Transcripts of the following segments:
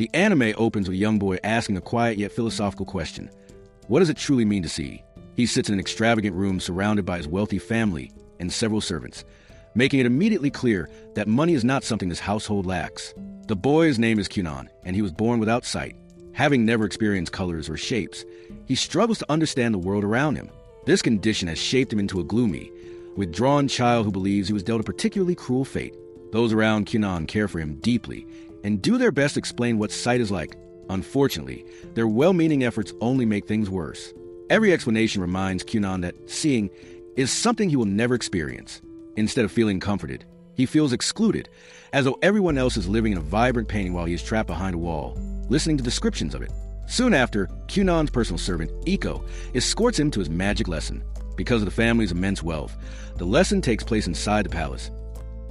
The anime opens with a young boy asking a quiet yet philosophical question. What does it truly mean to see? He sits in an extravagant room surrounded by his wealthy family and several servants, making it immediately clear that money is not something this household lacks. The boy's name is Kunan, and he was born without sight. Having never experienced colors or shapes, he struggles to understand the world around him. This condition has shaped him into a gloomy, withdrawn child who believes he was dealt a particularly cruel fate. Those around Kunan care for him deeply and do their best to explain what sight is like. Unfortunately, their well-meaning efforts only make things worse. Every explanation reminds Kunan that seeing is something he will never experience. Instead of feeling comforted, he feels excluded, as though everyone else is living in a vibrant painting while he is trapped behind a wall, listening to descriptions of it. Soon after, Kunan's personal servant, Iko, escorts him to his magic lesson. Because of the family's immense wealth, the lesson takes place inside the palace,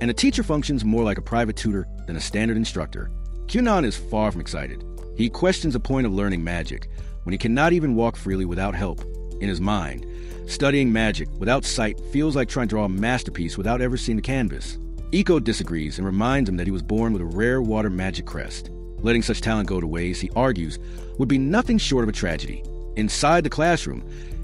and the teacher functions more like a private tutor than a standard instructor. Kunan is far from excited. He questions the point of learning magic when he cannot even walk freely without help. In his mind, studying magic without sight feels like trying to draw a masterpiece without ever seeing the canvas. Iko disagrees and reminds him that he was born with a rare water magic crest. Letting such talent go to waste, he argues, would be nothing short of a tragedy. Inside the classroom,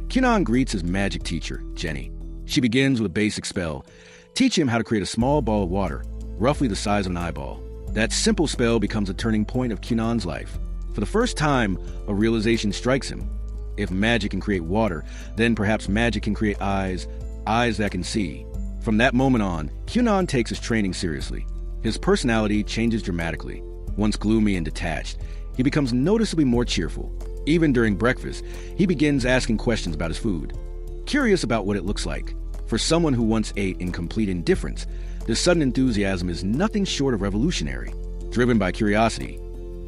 Kunan greets his magic teacher, Jenny. She begins with a basic spell, teaching him how to create a small ball of water, roughly the size of an eyeball. That simple spell becomes a turning point of Kunan's life. For the first time, a realization strikes him. If magic can create water, then perhaps magic can create eyes that can see. From that moment on, Kunan takes his training seriously. His personality changes dramatically. Once gloomy and detached, he becomes noticeably more cheerful. Even during breakfast, he begins asking questions about his food, curious about what it looks like. For someone who once ate in complete indifference, this sudden enthusiasm is nothing short of revolutionary. Driven by curiosity,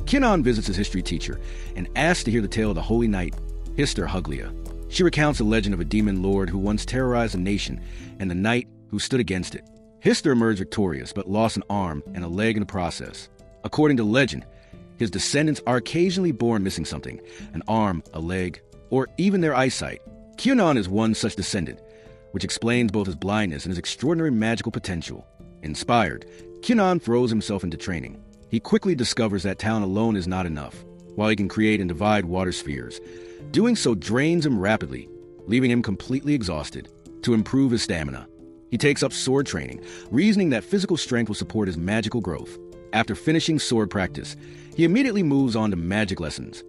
Kunan visits his history teacher and asks to hear the tale of the Holy Knight, Hister Huglia. She recounts the legend of a demon lord who once terrorized a nation and the knight who stood against it. Hister emerged victorious but lost an arm and a leg in the process. According to legend, his descendants are occasionally born missing something, an arm, a leg, or even their eyesight. Kunan is one such descendant, which explains both his blindness and his extraordinary magical potential. Inspired, Kunan throws himself into training. He quickly discovers that talent alone is not enough. While he can create and divide water spheres, doing so drains him rapidly, leaving him completely exhausted. To improve his stamina, he takes up sword training, reasoning that physical strength will support his magical growth. After finishing sword practice, he immediately moves on to magic lessons,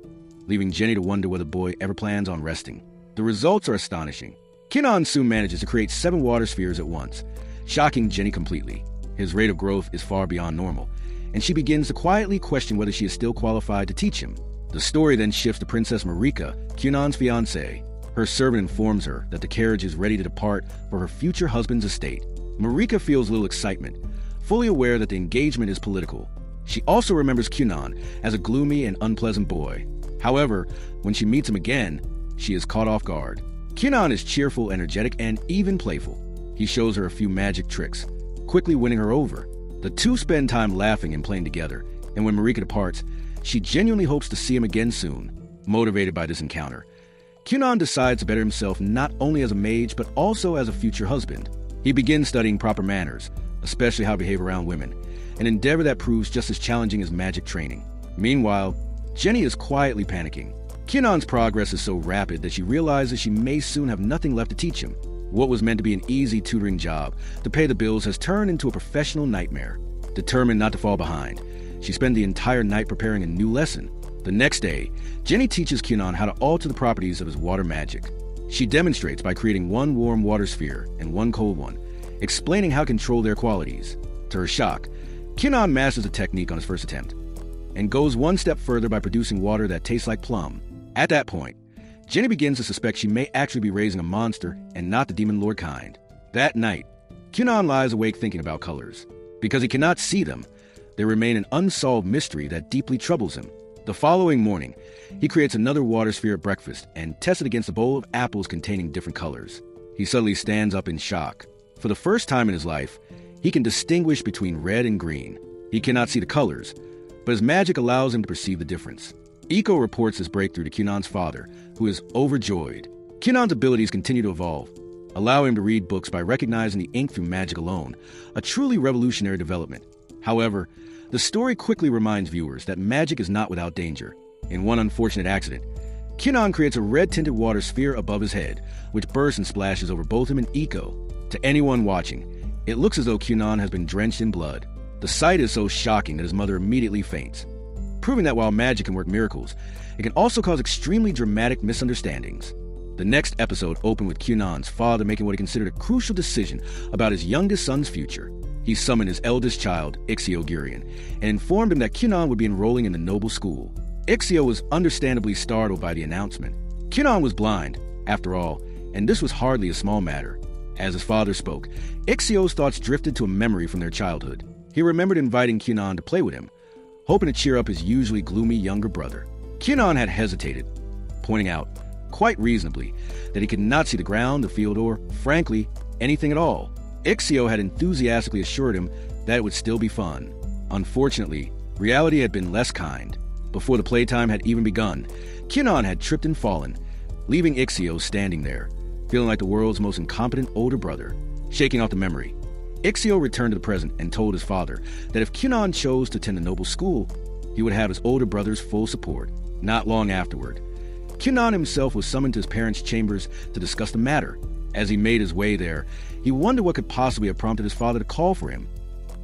leaving Jenny to wonder whether the boy ever plans on resting. The results are astonishing. Kunan soon manages to create 7 water spheres at once, shocking Jenny completely. His rate of growth is far beyond normal, and she begins to quietly question whether she is still qualified to teach him. The story then shifts to Princess Marika, Kunan's fiancée. Her servant informs her that the carriage is ready to depart for her future husband's estate. Marika feels little excitement, fully aware that the engagement is political. She also remembers Kunan as a gloomy and unpleasant boy. However, when she meets him again, she is caught off guard. Kunan is cheerful, energetic, and even playful. He shows her a few magic tricks, quickly winning her over. The two spend time laughing and playing together, and when Marika departs, she genuinely hopes to see him again soon. Motivated by this encounter, Kunan decides to better himself not only as a mage, but also as a future husband. He begins studying proper manners, especially how to behave around women, an endeavor that proves just as challenging as magic training. Meanwhile, Jenny is quietly panicking. Kunan's progress is so rapid that she realizes she may soon have nothing left to teach him. What was meant to be an easy tutoring job to pay the bills has turned into a professional nightmare. Determined not to fall behind, she spent the entire night preparing a new lesson. The next day, Jenny teaches Kunan how to alter the properties of his water magic. She demonstrates by creating 1 warm water sphere and 1 cold one, explaining how to control their qualities. To her shock, Kunan masters the technique on his first attempt, and goes one step further by producing water that tastes like plum. At that point, Jenny begins to suspect she may actually be raising a monster and not the demon lord kind. That night, Kunan lies awake thinking about colors. Because he cannot see them, they remain an unsolved mystery that deeply troubles him. The following morning, he creates another water sphere at breakfast and tests it against a bowl of apples containing different colors. He suddenly stands up in shock. For the first time in his life, he can distinguish between red and green. He cannot see the colors, but his magic allows him to perceive the difference. Iko reports his breakthrough to Kunan's father, who is overjoyed. Kunan's abilities continue to evolve, allowing him to read books by recognizing the ink through magic alone, a truly revolutionary development. However, The story quickly reminds viewers that magic is not without danger. In one unfortunate accident, Kyunan creates a red-tinted water sphere above his head, which bursts and splashes over both him and Iko. To anyone watching, it looks as though Kyunan has been drenched in blood. The sight is so shocking that his mother immediately faints, proving that while magic can work miracles, it can also cause extremely dramatic misunderstandings. The next episode opened with Kyunan's father making what he considered a crucial decision about his youngest son's future. He summoned his eldest child, Ixio Gurion, and informed him that Kyunan would be enrolling in the noble school. Ixio was understandably startled by the announcement. Kyunan was blind, after all, and this was hardly a small matter. As his father spoke, Ixio's thoughts drifted to a memory from their childhood. He remembered inviting Kyunan to play with him, hoping to cheer up his usually gloomy younger brother. Kyunan had hesitated, pointing out, quite reasonably, that he could not see the ground, the field, or, frankly, anything at all. Ixio had enthusiastically assured him that it would still be fun. Unfortunately, reality had been less kind. Before the playtime had even begun, Kyunan had tripped and fallen, leaving Ixio standing there, feeling like the world's most incompetent older brother. Shaking off the memory, Ixio returned to the present and told his father that if Kyunan chose to attend the noble school, he would have his older brother's full support. Not long afterward, Kyunan himself was summoned to his parents' chambers to discuss the matter. As he made his way there, he wondered what could possibly have prompted his father to call for him,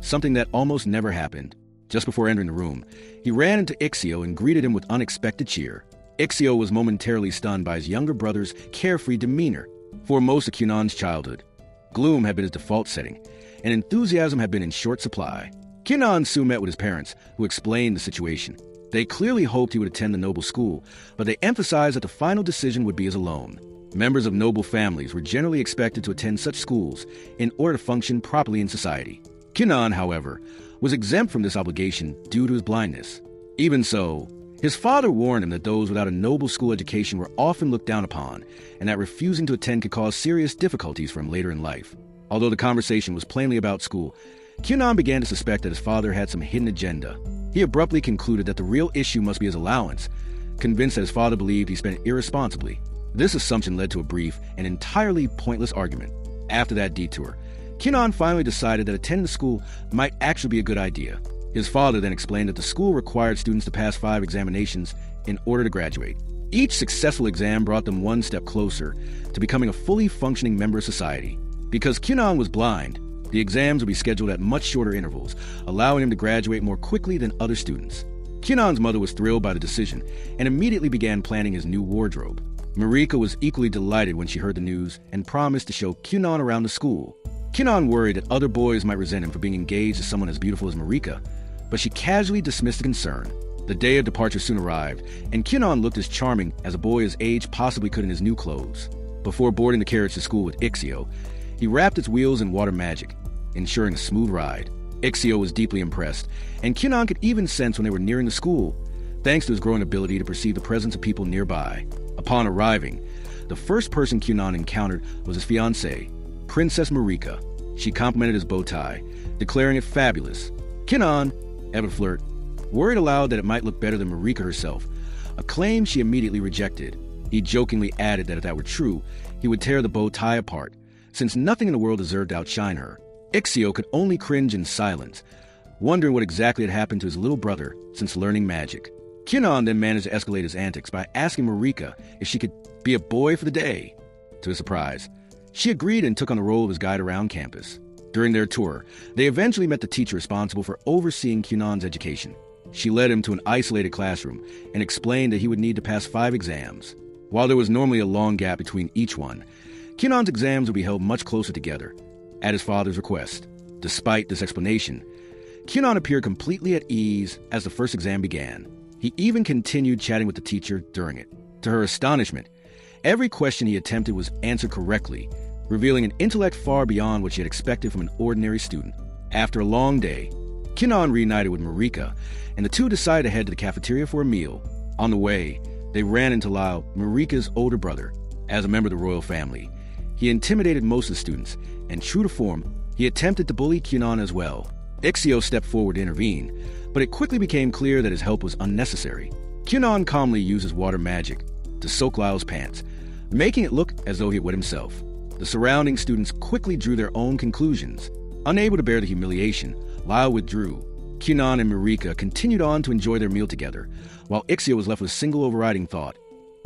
something that almost never happened. Just before entering the room, he ran into Ixio and greeted him with unexpected cheer. Ixio was momentarily stunned by his younger brother's carefree demeanor. For most of Kyunan's childhood, gloom had been his default setting, and enthusiasm had been in short supply. Kyunan soon met with his parents, who explained the situation. They clearly hoped he would attend the noble school, but they emphasized that the final decision would be his alone. Members of noble families were generally expected to attend such schools in order to function properly in society. Kyunan, however, was exempt from this obligation due to his blindness. Even so, his father warned him that those without a noble school education were often looked down upon, and that refusing to attend could cause serious difficulties for him later in life. Although the conversation was plainly about school, Kyunan began to suspect that his father had some hidden agenda. He abruptly concluded that the real issue must be his allowance, convinced that his father believed he spent it irresponsibly. This assumption led to a brief and entirely pointless argument. After that detour, Kyunan finally decided that attending the school might actually be a good idea. His father then explained that the school required students to pass 5 examinations in order to graduate. Each successful exam brought them one step closer to becoming a fully functioning member of society. Because Kyunan was blind, the exams would be scheduled at much shorter intervals, allowing him to graduate more quickly than other students. Kyunan's mother was thrilled by the decision and immediately began planning his new wardrobe. Marika was equally delighted when she heard the news and promised to show Kyunan around the school. Kyunan worried that other boys might resent him for being engaged to someone as beautiful as Marika, but she casually dismissed the concern. The day of departure soon arrived, and Kyunan looked as charming as a boy his age possibly could in his new clothes. Before boarding the carriage to school with Ixio, he wrapped its wheels in water magic, ensuring a smooth ride. Ixio was deeply impressed, and Kyunan could even sense when they were nearing the school, thanks to his growing ability to perceive the presence of people nearby. Upon arriving, the first person Kyunan encountered was his fiancée, Princess Marika. She complimented his bow tie, declaring it fabulous. Kyunan, ever flirt, worried aloud that it might look better than Marika herself, a claim she immediately rejected. He jokingly added that if that were true, he would tear the bow tie apart, since nothing in the world deserved to outshine her. Ixio could only cringe in silence, wondering what exactly had happened to his little brother since learning magic. Kyunan then managed to escalate his antics by asking Marika if she could be a boy for the day. To his surprise, she agreed and took on the role of his guide around campus. During their tour, they eventually met the teacher responsible for overseeing Kyunan's education. She led him to an isolated classroom and explained that he would need to pass 5 exams. While there was normally a long gap between each one, Kyunan's exams would be held much closer together, at his father's request. Despite this explanation, Kyunan appeared completely at ease as the first exam began. He even continued chatting with the teacher during it. To her astonishment, every question he attempted was answered correctly, revealing an intellect far beyond what she had expected from an ordinary student. After a long day, Kyunan reunited with Marika, and the two decided to head to the cafeteria for a meal. On the way, they ran into Lyle, Marika's older brother. As a member of the royal family, he intimidated most of the students, and true to form, he attempted to bully Kyunan as well. Ixio stepped forward to intervene, but it quickly became clear that his help was unnecessary. Kyunan calmly uses water magic to soak Lyle's pants, making it look as though he had wet himself. The surrounding students quickly drew their own conclusions. Unable to bear the humiliation, Lyle withdrew. Kyunan and Marika continued on to enjoy their meal together, while Ixio was left with a single overriding thought.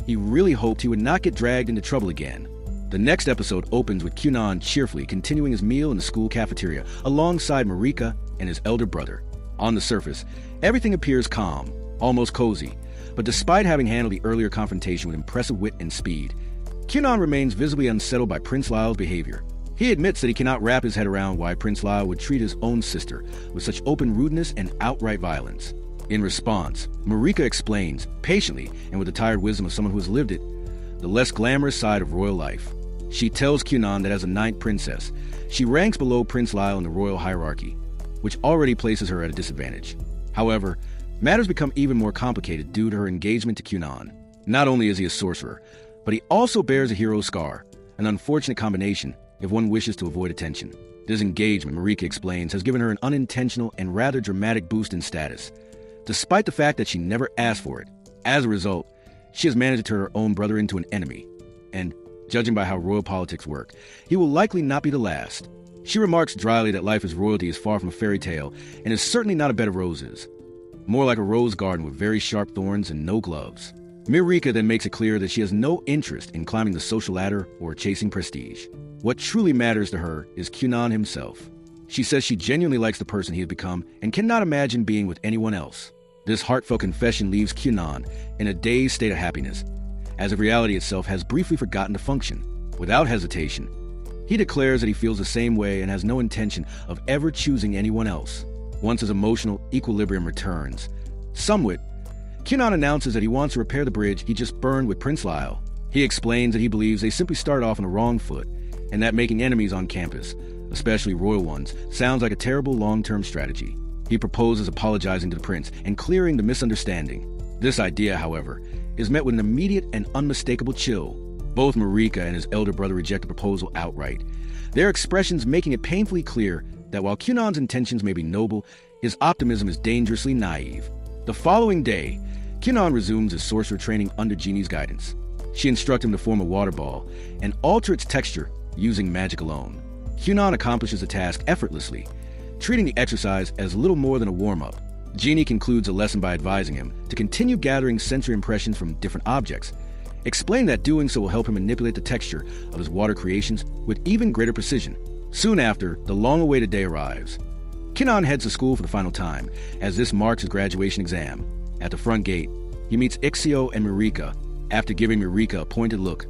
He really hoped he would not get dragged into trouble again. The next episode opens with Kyunan cheerfully continuing his meal in the school cafeteria alongside Marika and his elder brother. On the surface, everything appears calm, almost cozy, but despite having handled the earlier confrontation with impressive wit and speed, Kyunan remains visibly unsettled by Prince Lyle's behavior. He admits that he cannot wrap his head around why Prince Lyle would treat his own sister with such open rudeness and outright violence. In response, Marika explains, patiently and with the tired wisdom of someone who has lived it, the less glamorous side of royal life. She tells Kyunan that as a ninth princess, she ranks below Prince Lyle in the royal hierarchy, which already places her at a disadvantage. However, matters become even more complicated due to her engagement to Kyunan. Not only is he a sorcerer, but he also bears a hero scar, an unfortunate combination if one wishes to avoid attention. This engagement, Marika explains, has given her an unintentional and rather dramatic boost in status, despite the fact that she never asked for it. As a result, she has managed to turn her own brother into an enemy, and judging by how royal politics work, he will likely not be the last. She remarks dryly that life as royalty is far from a fairy tale and is certainly not a bed of roses. More like a rose garden with very sharp thorns and no gloves. Marika then makes it clear that she has no interest in climbing the social ladder or chasing prestige. What truly matters to her is Kyunan himself. She says she genuinely likes the person he has become and cannot imagine being with anyone else. This heartfelt confession leaves Kyunan in a dazed state of happiness, as if reality itself has briefly forgotten to function. Without hesitation, he declares that he feels the same way and has no intention of ever choosing anyone else. Once his emotional equilibrium returns, somewhat, Kyunan announces that he wants to repair the bridge he just burned with Prince Lyle. He explains that he believes they simply started off on the wrong foot, and that making enemies on campus, especially royal ones, sounds like a terrible long-term strategy. He proposes apologizing to the prince and clearing the misunderstanding. This idea, however, is met with an immediate and unmistakable chill. Both Marika and his elder brother reject the proposal outright, their expressions making it painfully clear that while Kyunan's intentions may be noble, his optimism is dangerously naive. The following day, Kyunan resumes his sorcerer training under Jeannie's guidance. She instructs him to form a water ball and alter its texture using magic alone. Kyunan accomplishes the task effortlessly, treating the exercise as little more than a warm-up. Jeannie concludes the lesson by advising him to continue gathering sensory impressions from different objects, explaining that doing so will help him manipulate the texture of his water creations with even greater precision. Soon after, the long-awaited day arrives. Kyunan heads to school for the final time, as this marks his graduation exam. At the front gate, he meets Ixio and Marika. After giving Marika a pointed look,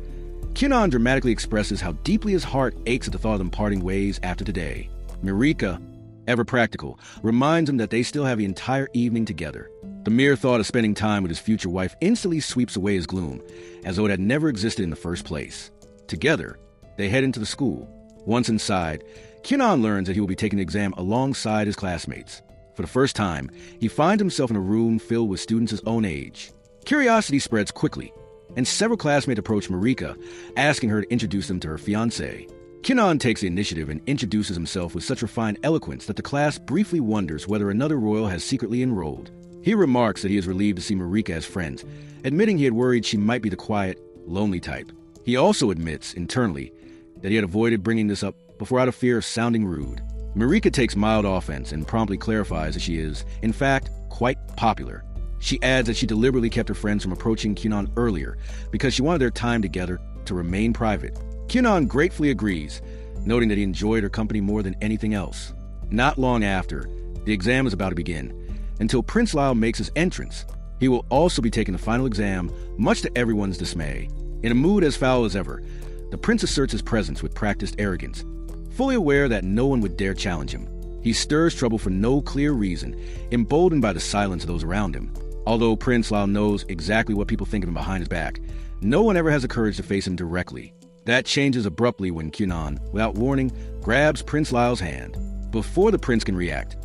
Kyunan dramatically expresses how deeply his heart aches at the thought of them parting ways after today. Marika, ever practical, reminds him that they still have the entire evening together. The mere thought of spending time with his future wife instantly sweeps away his gloom, as though it had never existed in the first place. Together, they head into the school. Once inside, Kyunan learns that he will be taking the exam alongside his classmates. For the first time, he finds himself in a room filled with students his own age. Curiosity spreads quickly, and several classmates approach Marika, asking her to introduce them to her fiancé. Kyunan takes the initiative and introduces himself with such refined eloquence that the class briefly wonders whether another royal has secretly enrolled. He remarks that he is relieved to see Marika as friends, admitting he had worried she might be the quiet, lonely type. He also admits, internally, that he had avoided bringing this up before out of fear of sounding rude. Marika takes mild offense and promptly clarifies that she is, in fact, quite popular. She adds that she deliberately kept her friends from approaching Kyunan earlier because she wanted their time together to remain private. Kyunan gratefully agrees, noting that he enjoyed her company more than anything else. Not long after, the exam is about to begin, until Prince Lyle makes his entrance. He will also be taking the final exam, much to everyone's dismay. In a mood as foul as ever, the prince asserts his presence with practiced arrogance, fully aware that no one would dare challenge him. He stirs trouble for no clear reason, emboldened by the silence of those around him. Although Prince Lyle knows exactly what people think of him behind his back, no one ever has the courage to face him directly. That changes abruptly when Kyunan, without warning, grabs Prince Lyle's hand. Before the prince can react,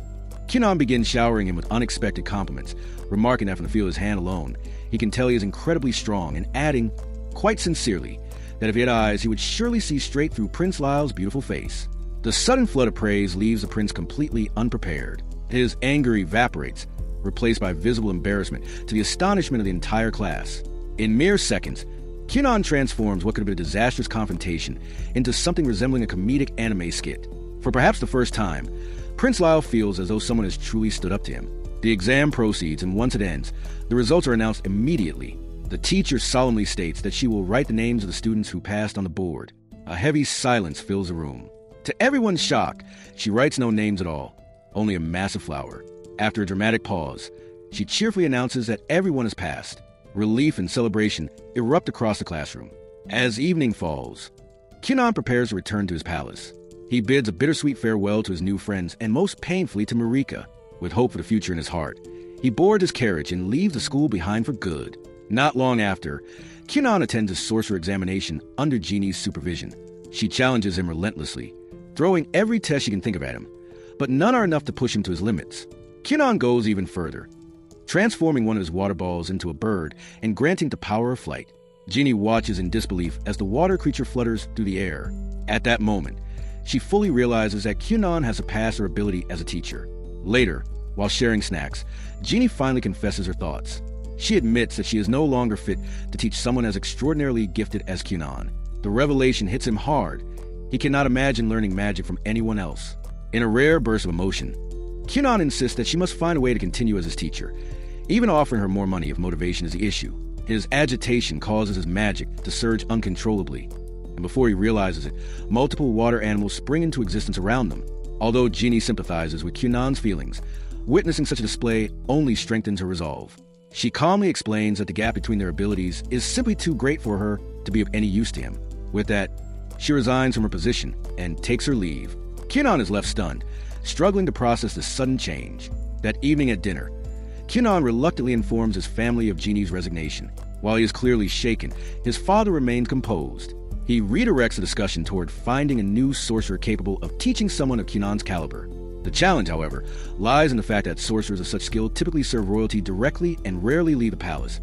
Kyunan begins showering him with unexpected compliments, remarking that from the feel of his hand alone, he can tell he is incredibly strong, and adding, quite sincerely, that if he had eyes, he would surely see straight through Prince Lyle's beautiful face. The sudden flood of praise leaves the prince completely unprepared. His anger evaporates, replaced by visible embarrassment to the astonishment of the entire class. In mere seconds, Kyunan transforms what could have been a disastrous confrontation into something resembling a comedic anime skit. For perhaps the first time, Prince Lyle feels as though someone has truly stood up to him. The exam proceeds, and once it ends, the results are announced immediately. The teacher solemnly states that she will write the names of the students who passed on the board. A heavy silence fills the room. To everyone's shock, she writes no names at all, only a massive flower. After a dramatic pause, she cheerfully announces that everyone has passed. Relief and celebration erupt across the classroom. As evening falls, Kyunan prepares to return to his palace. He bids a bittersweet farewell to his new friends and most painfully to Marika. With hope for the future in his heart, he boards his carriage and leaves the school behind for good. Not long after, Kyunan attends his sorcerer examination under Jeannie's supervision. She challenges him relentlessly, throwing every test she can think of at him, but none are enough to push him to his limits. Kyunan goes even further, transforming one of his water balls into a bird and granting the power of flight. Jeannie watches in disbelief as the water creature flutters through the air. At that moment, she fully realizes that Kyunan has surpassed her ability as a teacher. Later, while sharing snacks, Jeannie finally confesses her thoughts. She admits that she is no longer fit to teach someone as extraordinarily gifted as Kyunan. The revelation hits him hard. He cannot imagine learning magic from anyone else. In a rare burst of emotion, Kyunan insists that she must find a way to continue as his teacher, even offering her more money if motivation is the issue. His agitation causes his magic to surge uncontrollably, and before he realizes it, multiple water animals spring into existence around them. Although Jeannie sympathizes with Kyunan's feelings, witnessing such a display only strengthens her resolve. She calmly explains that the gap between their abilities is simply too great for her to be of any use to him. With that, she resigns from her position and takes her leave. Kyunan is left stunned, struggling to process this sudden change. That evening at dinner, Kyunan reluctantly informs his family of Jeannie's resignation. While he is clearly shaken, his father remains composed. He redirects the discussion toward finding a new sorcerer capable of teaching someone of Kyunan's caliber. The challenge, however, lies in the fact that sorcerers of such skill typically serve royalty directly and rarely leave the palace,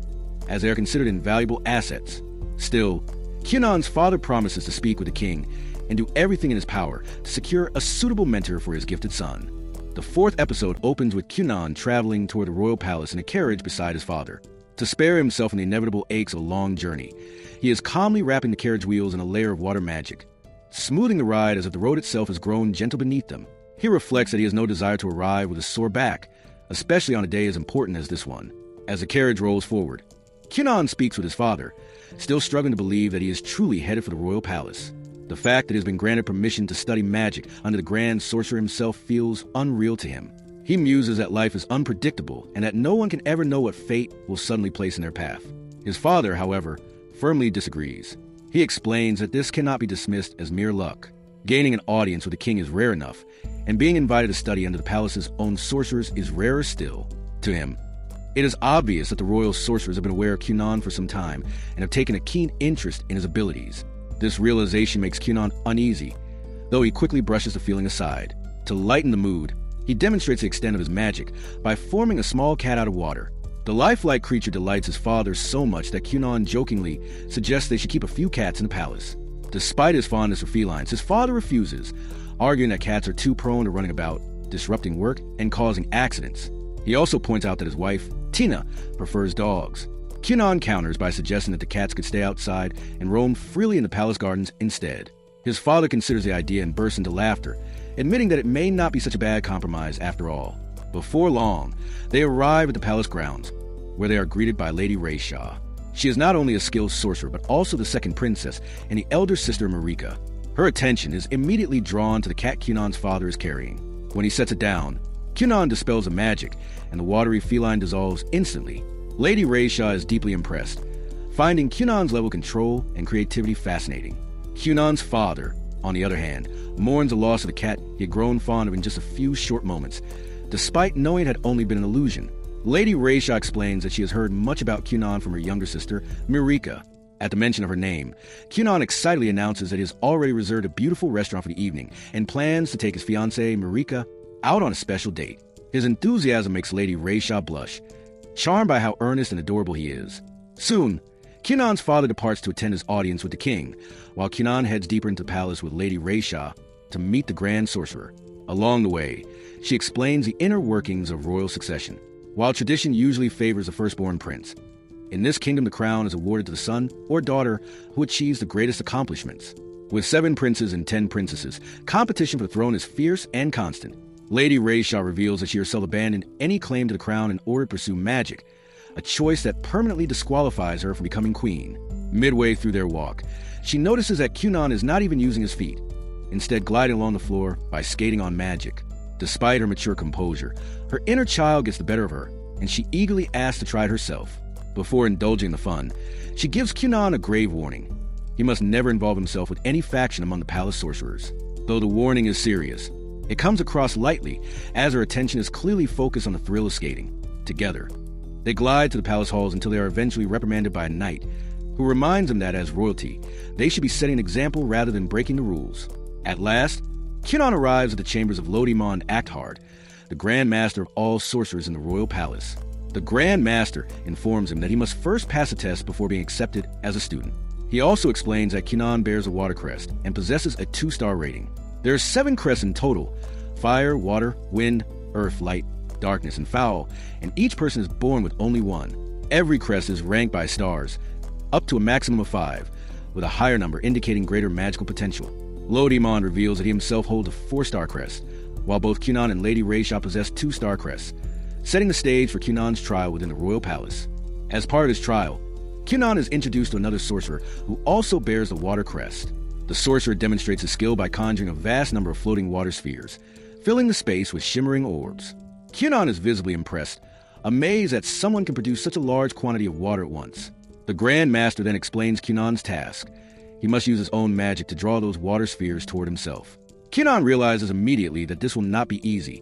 as they are considered invaluable assets. Still, Kyunan's father promises to speak with the king and do everything in his power to secure a suitable mentor for his gifted son. The fourth episode opens with Kyunan traveling toward the royal palace in a carriage beside his father. To spare himself from the inevitable aches of a long journey, he is calmly wrapping the carriage wheels in a layer of water magic, smoothing the ride as if the road itself has grown gentle beneath them. He reflects that he has no desire to arrive with a sore back, especially on a day as important as this one. As the carriage rolls forward, Kyunan speaks with his father, still struggling to believe that he is truly headed for the royal palace. The fact that he has been granted permission to study magic under the Grand Sorcerer himself feels unreal to him. He muses that life is unpredictable and that no one can ever know what fate will suddenly place in their path. His father, however, firmly disagrees. He explains that this cannot be dismissed as mere luck. Gaining an audience with the king is rare enough, and being invited to study under the palace's own sorcerers is rarer still. To him, it is obvious that the royal sorcerers have been aware of Kyunan for some time and have taken a keen interest in his abilities. This realization makes Kyunan uneasy, though he quickly brushes the feeling aside. To lighten the mood, he demonstrates the extent of his magic by forming a small cat out of water. The lifelike creature delights his father so much that Kyunan jokingly suggests they should keep a few cats in the palace. Despite his fondness for felines, his father refuses, arguing that cats are too prone to running about, disrupting work, and causing accidents. He also points out that his wife, Tina, prefers dogs. Kyunan counters by suggesting that the cats could stay outside and roam freely in the palace gardens instead. His father considers the idea and bursts into laughter, admitting that it may not be such a bad compromise after all. Before long, they arrive at the palace grounds, where they are greeted by Lady Rayshaw. She is not only a skilled sorcerer, but also the second princess and the elder sister Marika. Her attention is immediately drawn to the cat Kyunan's father is carrying. When he sets it down, Kyunan dispels the magic, and the watery feline dissolves instantly. Lady Rayshaw is deeply impressed, finding Kyunan's level of control and creativity fascinating. Kyunan's father, on the other hand, mourns the loss of the cat he had grown fond of in just a few short moments, despite knowing it had only been an illusion. Lady Rayshaw explains that she has heard much about Kyunan from her younger sister, Marika. At the mention of her name, Kyunan excitedly announces that he has already reserved a beautiful restaurant for the evening and plans to take his fiancée, Marika, out on a special date. His enthusiasm makes Lady Rayshaw blush, charmed by how earnest and adorable he is. Soon, Kyunan's father departs to attend his audience with the king, while Kyunan heads deeper into the palace with Lady Rayshaw to meet the Grand Sorcerer. Along the way, she explains the inner workings of royal succession. While tradition usually favors the firstborn prince, in this kingdom the crown is awarded to the son or daughter who achieves the greatest accomplishments. With 7 princes and 10 princesses, competition for the throne is fierce and constant. Lady Rayshaw reveals that she herself abandoned any claim to the crown in order to pursue magic, a choice that permanently disqualifies her from becoming queen. Midway through their walk, she notices that Kyunan is not even using his feet, instead gliding along the floor by skating on magic. Despite her mature composure, her inner child gets the better of her, and she eagerly asks to try it herself. Before indulging the fun, she gives Kyunan a grave warning. He must never involve himself with any faction among the palace sorcerers. Though the warning is serious, it comes across lightly, as her attention is clearly focused on the thrill of skating. Together, they glide to the palace halls until they are eventually reprimanded by a knight, who reminds them that as royalty, they should be setting an example rather than breaking the rules. At last, Kyunan arrives at the chambers of Lodimon Acthard, the Grand Master of all sorcerers in the royal palace. The Grand Master informs him that he must first pass a test before being accepted as a student. He also explains that Kyunan bears a water crest and possesses a 2-star rating. There are 7 crests in total: fire, water, wind, earth, light, darkness, and foul, and each person is born with only one. Every crest is ranked by stars, up to a maximum of 5, with a higher number indicating greater magical potential. Lodimon reveals that he himself holds a 4-star crest, while both Kyunan and Lady Rayshaw possess 2-star crests, setting the stage for Kyunan's trial within the royal palace. As part of his trial, Kyunan is introduced to another sorcerer who also bears the water crest. The sorcerer demonstrates his skill by conjuring a vast number of floating water spheres, filling the space with shimmering orbs. Kyunan is visibly impressed, amazed that someone can produce such a large quantity of water at once. The Grand Master then explains Kyunan's task. He must use his own magic to draw those water spheres toward himself. Kyunan realizes immediately that this will not be easy,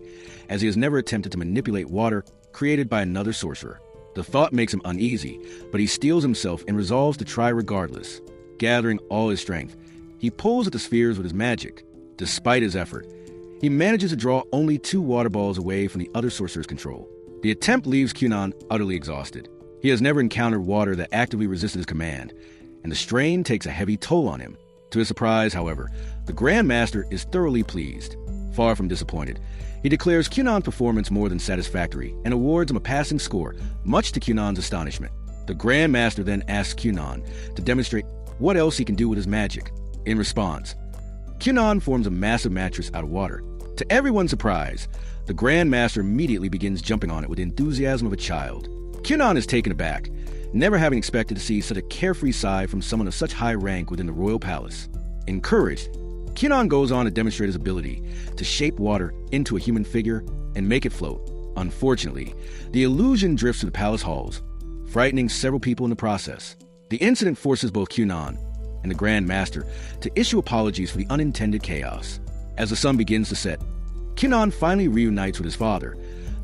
as he has never attempted to manipulate water created by another sorcerer. The thought makes him uneasy, but he steels himself and resolves to try regardless. Gathering all his strength, he pulls at the spheres with his magic. Despite his effort, he manages to draw only 2 water balls away from the other sorcerer's control. The attempt leaves Kyunan utterly exhausted. He has never encountered water that actively resisted his command, and the strain takes a heavy toll on him. To his surprise, however, the Grand Master is thoroughly pleased. Far from disappointed, he declares Kyunan's performance more than satisfactory and awards him a passing score, much to Kyunan's astonishment. The Grand Master then asks Kyunan to demonstrate what else he can do with his magic. In response, Kyunan forms a massive mattress out of water. To everyone's surprise, the Grand Master immediately begins jumping on it with the enthusiasm of a child. Kyunan is taken aback, never having expected to see such a carefree side from someone of such high rank within the royal palace. Encouraged, Kyunan goes on to demonstrate his ability to shape water into a human figure and make it float. Unfortunately, the illusion drifts to the palace halls, frightening several people in the process. The incident forces both Kyunan and the Grand Master to issue apologies for the unintended chaos. As the sun begins to set, Kyunan finally reunites with his father,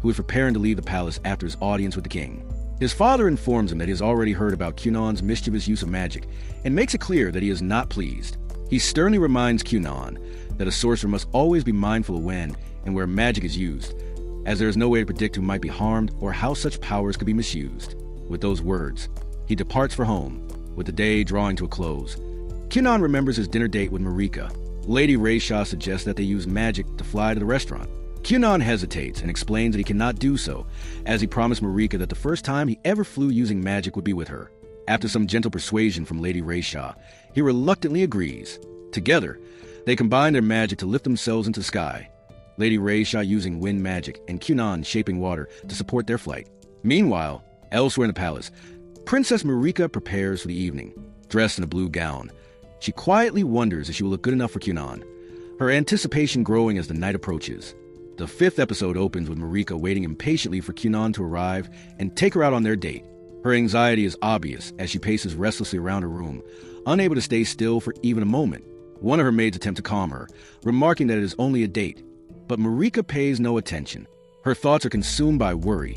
who is preparing to leave the palace after his audience with the king. His father informs him that he has already heard about Kyunan's mischievous use of magic and makes it clear that he is not pleased. He sternly reminds Kyunan that a sorcerer must always be mindful of when and where magic is used, as there is no way to predict who might be harmed or how such powers could be misused. With those words, he departs for home, with the day drawing to a close. Kyunan remembers his dinner date with Marika. Lady Rayshaw suggests that they use magic to fly to the restaurant. Kyunan hesitates and explains that he cannot do so, as he promised Marika that the first time he ever flew using magic would be with her. After some gentle persuasion from Lady Rayshaw, he reluctantly agrees. Together, they combine their magic to lift themselves into the sky, Lady Rayshaw using wind magic and Kyunan shaping water to support their flight. Meanwhile, elsewhere in the palace, Princess Marika prepares for the evening. Dressed in a blue gown, she quietly wonders if she will look good enough for Kyunan, her anticipation growing as the night approaches. The 5th episode opens with Marika waiting impatiently for Kyunan to arrive and take her out on their date. Her anxiety is obvious as she paces restlessly around her room, unable to stay still for even a moment. One of her maids attempts to calm her, remarking that it is only a date. But Marika pays no attention. Her thoughts are consumed by worry,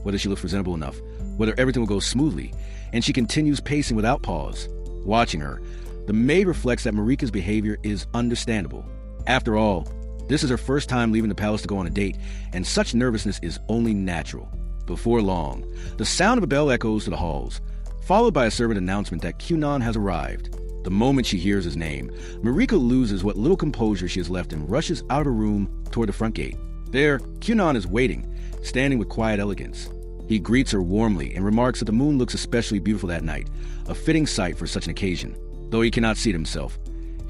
whether she looks presentable enough, whether everything will go smoothly, and she continues pacing without pause. Watching her, the maid reflects that Marika's behavior is understandable. After all, this is her first time leaving the palace to go on a date, and such nervousness is only natural. Before long, the sound of a bell echoes to the halls, followed by a servant announcement that Kyunan has arrived. The moment she hears his name, Marika loses what little composure she has left and rushes out of her room toward the front gate. There, Kyunan is waiting, standing with quiet elegance. He greets her warmly and remarks that the moon looks especially beautiful that night, a fitting sight for such an occasion. Though he cannot see it himself,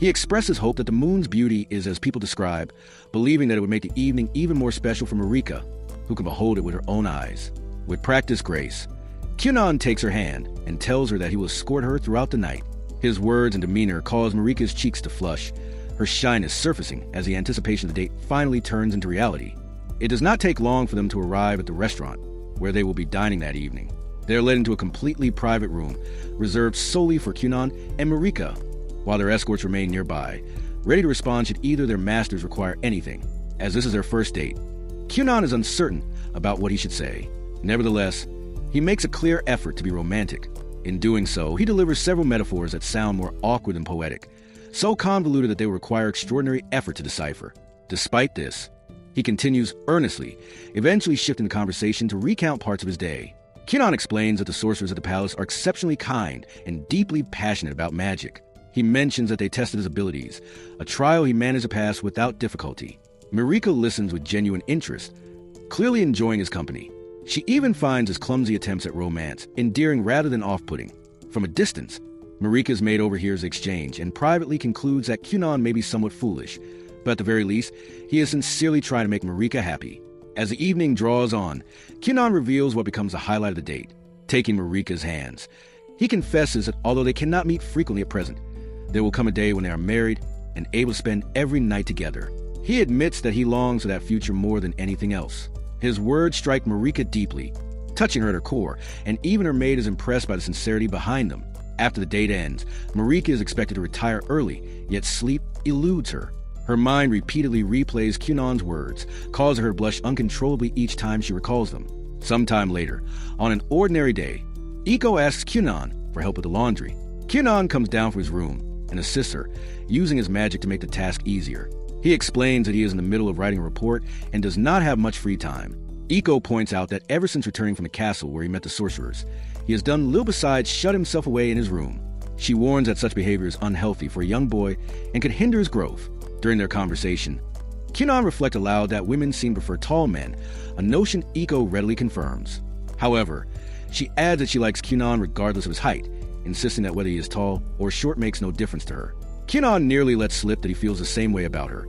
He expresses hope that the moon's beauty is as people describe, believing that it would make the evening even more special for Marika, who can behold it with her own eyes. With practiced grace, Kyunan takes her hand and tells her that he will escort her throughout the night. His words and demeanor cause Marika's cheeks to flush, her shyness surfacing as the anticipation of the date finally turns into reality. It does not take long for them to arrive at the restaurant, where they will be dining that evening. They are led into a completely private room, reserved solely for Kyunan and Marika, while their escorts remain nearby, ready to respond should either their masters require anything, as this is their first date. Kyunan is uncertain about what he should say. Nevertheless, he makes a clear effort to be romantic. In doing so, he delivers several metaphors that sound more awkward than poetic, so convoluted that they will require extraordinary effort to decipher. Despite this, he continues earnestly, eventually shifting the conversation to recount parts of his day. Kyunan explains that the sorcerers at the palace are exceptionally kind and deeply passionate about magic. He mentions that they tested his abilities, a trial he managed to pass without difficulty. Marika listens with genuine interest, clearly enjoying his company. She even finds his clumsy attempts at romance endearing rather than off-putting. From a distance, Marika's maid overhears the exchange and privately concludes that Kyunan may be somewhat foolish, but at the very least, he is sincerely trying to make Marika happy. As the evening draws on, Kyunan reveals what becomes the highlight of the date, taking Marika's hands. He confesses that although they cannot meet frequently at present, there will come a day when they are married and able to spend every night together. He admits that he longs for that future more than anything else. His words strike Marika deeply, touching her at her core, and even her maid is impressed by the sincerity behind them. After the date ends, Marika is expected to retire early, yet sleep eludes her. Her mind repeatedly replays Kyunan's words, causing her to blush uncontrollably each time she recalls them. Sometime later, on an ordinary day, Iko asks Kyunan for help with the laundry. Kyunan comes down from his room and assists her, using his magic to make the task easier. He explains that he is in the middle of writing a report and does not have much free time. Iko points out that ever since returning from the castle where he met the sorcerers, he has done little besides shut himself away in his room. She warns that such behavior is unhealthy for a young boy and could hinder his growth. During their conversation, Kyunan reflects aloud that women seem to prefer tall men, a notion Iko readily confirms. However, she adds that she likes Kyunan regardless of his height, insisting that whether he is tall or short makes no difference to her. Kyunan nearly lets slip that he feels the same way about her,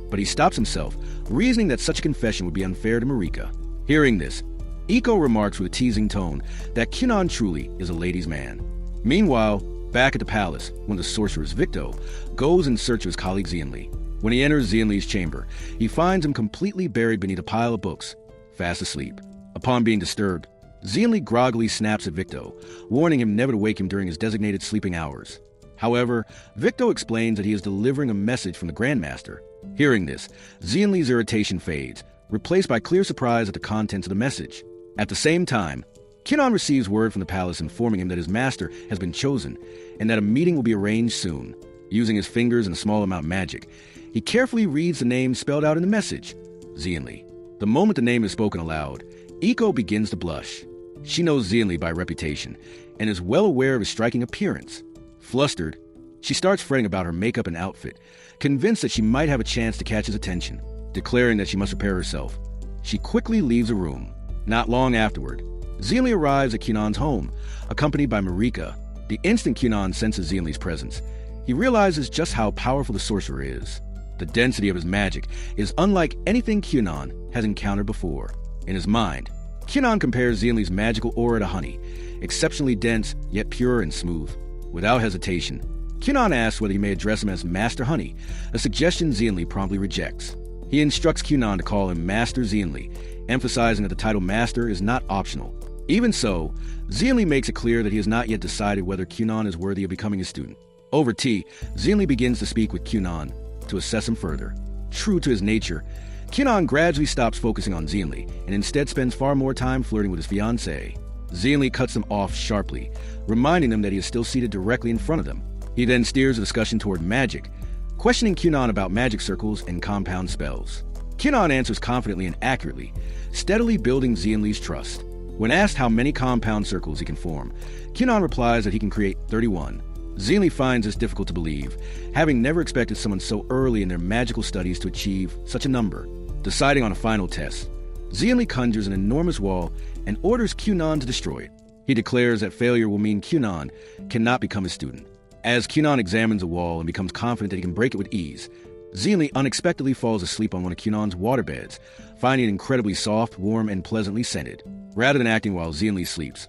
but he stops himself, reasoning that such a confession would be unfair to Marika. Hearing this, Iko remarks with a teasing tone that Kyunan truly is a ladies' man. Meanwhile, back at the palace, one of the sorcerers, Victo, goes in search of his colleague Xianli. When he enters Xianli's chamber, he finds him completely buried beneath a pile of books, fast asleep. Upon being disturbed, Xianli groggily snaps at Victo, warning him never to wake him during his designated sleeping hours. However, Victo explains that he is delivering a message from the Grandmaster. Hearing this, Xianli's irritation fades, replaced by clear surprise at the contents of the message. At the same time, Kyunan receives word from the palace informing him that his master has been chosen and that a meeting will be arranged soon. Using his fingers and a small amount of magic, he carefully reads the name spelled out in the message, Xianli. The moment the name is spoken aloud, Iko begins to blush. She knows Xianli by reputation and is well aware of his striking appearance. Flustered, she starts fretting about her makeup and outfit, convinced that she might have a chance to catch his attention. Declaring that she must prepare herself, she quickly leaves the room. Not long afterward, Xianli arrives at Kyunan's home, accompanied by Marika. The instant Kyunan senses Xianli's presence, he realizes just how powerful the sorcerer is. The density of his magic is unlike anything Kyunan has encountered before. In his mind, Kyunan compares Xianli's magical aura to honey, exceptionally dense yet pure and smooth. Without hesitation, Kyunan asks whether he may address him as Master Honey, a suggestion Xianli promptly rejects. He instructs Kyunan to call him Master Xianli, emphasizing that the title Master is not optional. Even so, Xianli makes it clear that he has not yet decided whether Kyunan is worthy of becoming his student. Over tea, Xianli begins to speak with Kyunan to assess him further. True to his nature, Kyunan gradually stops focusing on Xianli and instead spends far more time flirting with his fiancée. Xianli cuts him off sharply, reminding them that he is still seated directly in front of them. He then steers the discussion toward magic, questioning Kyunan about magic circles and compound spells. Kyunan answers confidently and accurately, steadily building Xianli's trust. When asked how many compound circles he can form, Kyunan replies that he can create 31. Xianli finds this difficult to believe, having never expected someone so early in their magical studies to achieve such a number. Deciding on a final test, Xianli conjures an enormous wall and orders Kyunan to destroy it. He declares that failure will mean Kyunan cannot become his student. As Kyunan examines a wall and becomes confident that he can break it with ease, Zeonli unexpectedly falls asleep on one of Kyunan's waterbeds, finding it incredibly soft, warm, and pleasantly scented. Rather than acting while Zeonli sleeps,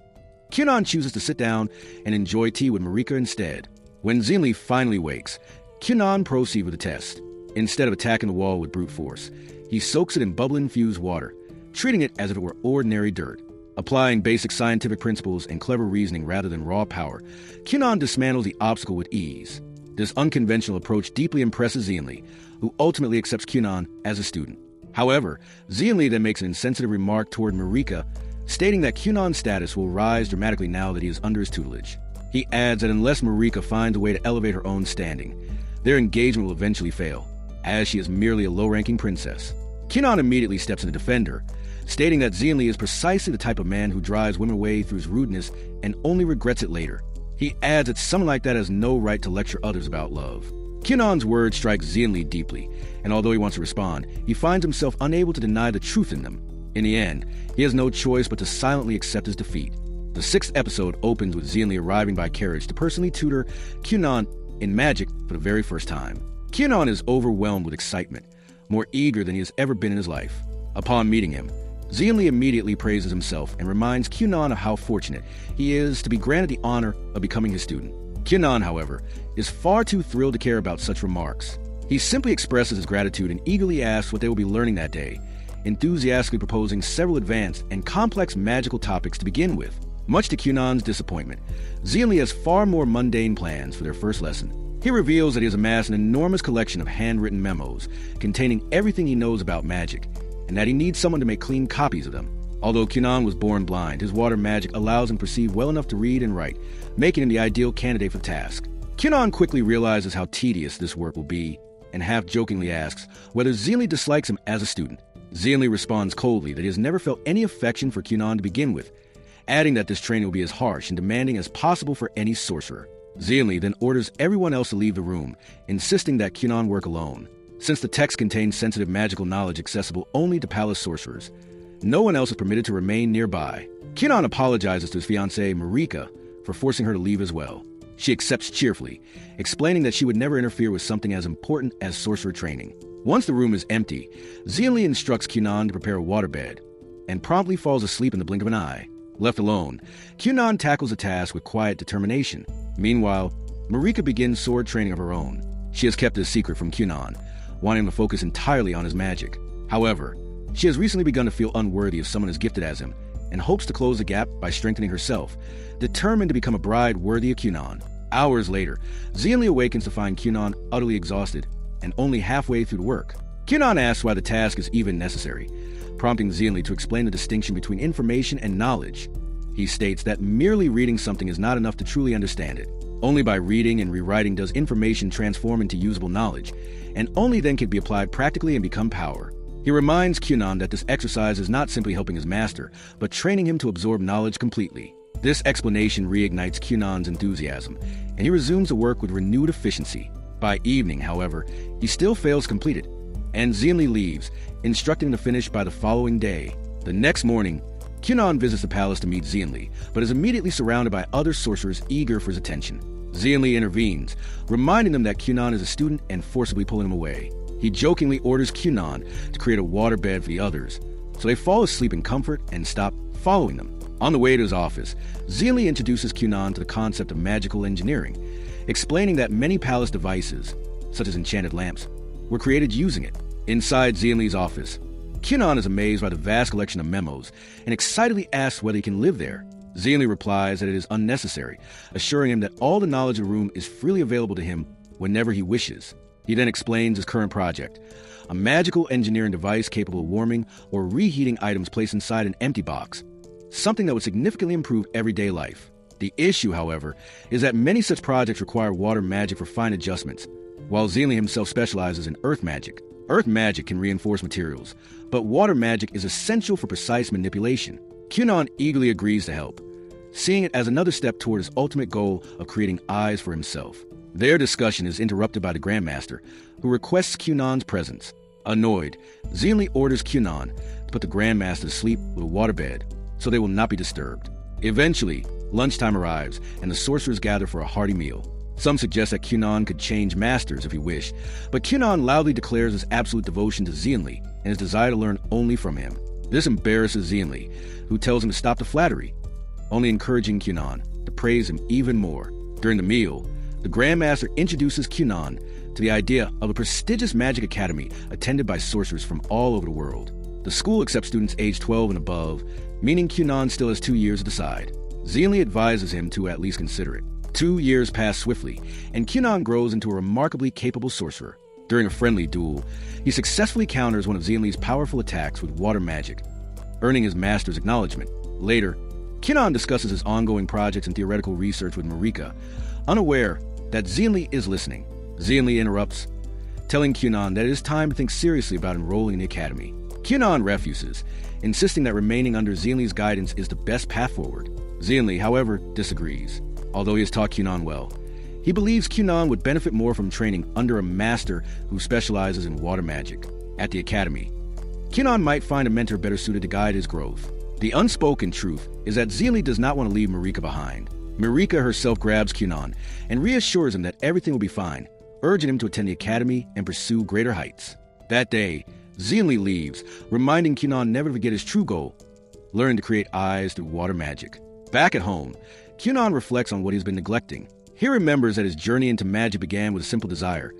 Kyunan chooses to sit down and enjoy tea with Marika instead. When Zeonli finally wakes, Kyunan proceeds with the test. Instead of attacking the wall with brute force, he soaks it in bubble-infused water, treating it as if it were ordinary dirt. Applying basic scientific principles and clever reasoning rather than raw power, Kyunan dismantles the obstacle with ease. This unconventional approach deeply impresses Zeonli, who ultimately accepts Kyunan as a student. However, Zeonli then makes an insensitive remark toward Marika, stating that Kyunan's status will rise dramatically now that he is under his tutelage. He adds that unless Marika finds a way to elevate her own standing, their engagement will eventually fail, as she is merely a low-ranking princess. Kyunan immediately steps in to defend her, stating that Zeonli is precisely the type of man who drives women away through his rudeness and only regrets it later. He adds that someone like that has no right to lecture others about love. Kyunan's words strike Zeonli deeply, and although he wants to respond, he finds himself unable to deny the truth in them. In the end, he has no choice but to silently accept his defeat. The 6th episode opens with Zeonli arriving by carriage to personally tutor Kyunan in magic for the very first time. Kyunan is overwhelmed with excitement, more eager than he has ever been in his life. Upon meeting him, Zeonli immediately praises himself and reminds Kyunan of how fortunate he is to be granted the honor of becoming his student. Kyunan, however, is far too thrilled to care about such remarks. He simply expresses his gratitude and eagerly asks what they will be learning that day, enthusiastically proposing several advanced and complex magical topics to begin with. Much to Kyunan's disappointment, Zeonli has far more mundane plans for their first lesson. He reveals that he has amassed an enormous collection of handwritten memos containing everything he knows about magic, and that he needs someone to make clean copies of them. Although Kyunan was born blind, his water magic allows him to perceive well enough to read and write, making him the ideal candidate for the task. Kyunan quickly realizes how tedious this work will be, and half-jokingly asks whether Zeonli dislikes him as a student. Zeonli responds coldly that he has never felt any affection for Kyunan to begin with, adding that this training will be as harsh and demanding as possible for any sorcerer. Zeonli then orders everyone else to leave the room, insisting that Kyunan work alone. Since the text contains sensitive magical knowledge accessible only to palace sorcerers, no one else is permitted to remain nearby. Kyunan apologizes to his fiancée, Marika, for forcing her to leave as well. She accepts cheerfully, explaining that she would never interfere with something as important as sorcerer training. Once the room is empty, Zeonli instructs Kyunan to prepare a waterbed, and promptly falls asleep in the blink of an eye. Left alone, Kyunan tackles the task with quiet determination. Meanwhile, Marika begins sword training of her own. She has kept it a secret from Kyunan, wanting him to focus entirely on his magic. However, she has recently begun to feel unworthy of someone as gifted as him, and hopes to close the gap by strengthening herself, determined to become a bride worthy of Kyunan. Hours later, Zeonli awakens to find Kyunan utterly exhausted and only halfway through the work. Kyunan asks why the task is even necessary, prompting Zeonli to explain the distinction between information and knowledge. He states that merely reading something is not enough to truly understand it. Only by reading and rewriting does information transform into usable knowledge, and only then can it be applied practically and become power. He reminds Kyunan that this exercise is not simply helping his master, but training him to absorb knowledge completely. This explanation reignites Kyunan's enthusiasm, and he resumes the work with renewed efficiency. By evening, however, he still fails to complete it, and Zeonli leaves, instructing him to finish by the following day. The next morning, Kyunan visits the palace to meet Zeonli, but is immediately surrounded by other sorcerers eager for his attention. Zeonli intervenes, reminding them that Kyunan is a student and forcibly pulling him away. He jokingly orders Kyunan to create a waterbed for the others, so they fall asleep in comfort and stop following them. On the way to his office, Zeonli introduces Kyunan to the concept of magical engineering, explaining that many palace devices, such as enchanted lamps, were created using it. Inside Zeonli's office, Kyunan is amazed by the vast collection of memos and excitedly asks whether he can live there. Zeonli replies that it is unnecessary, assuring him that all the knowledge of the room is freely available to him whenever he wishes. He then explains his current project, a magical engineering device capable of warming or reheating items placed inside an empty box, something that would significantly improve everyday life. The issue, however, is that many such projects require water magic for fine adjustments, while Zeonli himself specializes in earth magic. Earth magic can reinforce materials, but water magic is essential for precise manipulation. Kyunan eagerly agrees to help, seeing it as another step toward his ultimate goal of creating eyes for himself. Their discussion is interrupted by the Grandmaster, who requests Kyunan's presence. Annoyed, Zeonli orders Kyunan to put the Grandmaster to sleep with a waterbed, so they will not be disturbed. Eventually, lunchtime arrives, and the sorcerers gather for a hearty meal. Some suggest that Kyunan could change masters if he wished, but Kyunan loudly declares his absolute devotion to Zeonli and his desire to learn only from him. This embarrasses Zeonli, who tells him to stop the flattery, only encouraging Kyunan to praise him even more. During the meal, the Grandmaster introduces Kyunan to the idea of a prestigious magic academy attended by sorcerers from all over the world. The school accepts students aged 12 and above, meaning Kyunan still has 2 years to decide. Zeonli advises him to at least consider it. 2 years pass swiftly, and Kyunan grows into a remarkably capable sorcerer. During a friendly duel, he successfully counters one of Zeonli's powerful attacks with water magic, earning his master's acknowledgement. Later, Kyunan discusses his ongoing projects and theoretical research with Marika, unaware that Zeonli is listening. Zeonli interrupts, telling Kyunan that it is time to think seriously about enrolling in the academy. Kyunan refuses, insisting that remaining under Zeonli's guidance is the best path forward. Zeonli, however, disagrees. Although he has taught Kyunan well, he believes Kyunan would benefit more from training under a master who specializes in water magic. At the academy, Kyunan might find a mentor better suited to guide his growth. The unspoken truth is that Zeonli does not want to leave Marika behind. Marika herself grabs Kyunan and reassures him that everything will be fine, urging him to attend the academy and pursue greater heights. That day, Zeonli leaves, reminding Kyunan never to forget his true goal, learning to create eyes through water magic. Back at home, Kyunan reflects on what he's been neglecting. He remembers that his journey into magic began with a simple desire,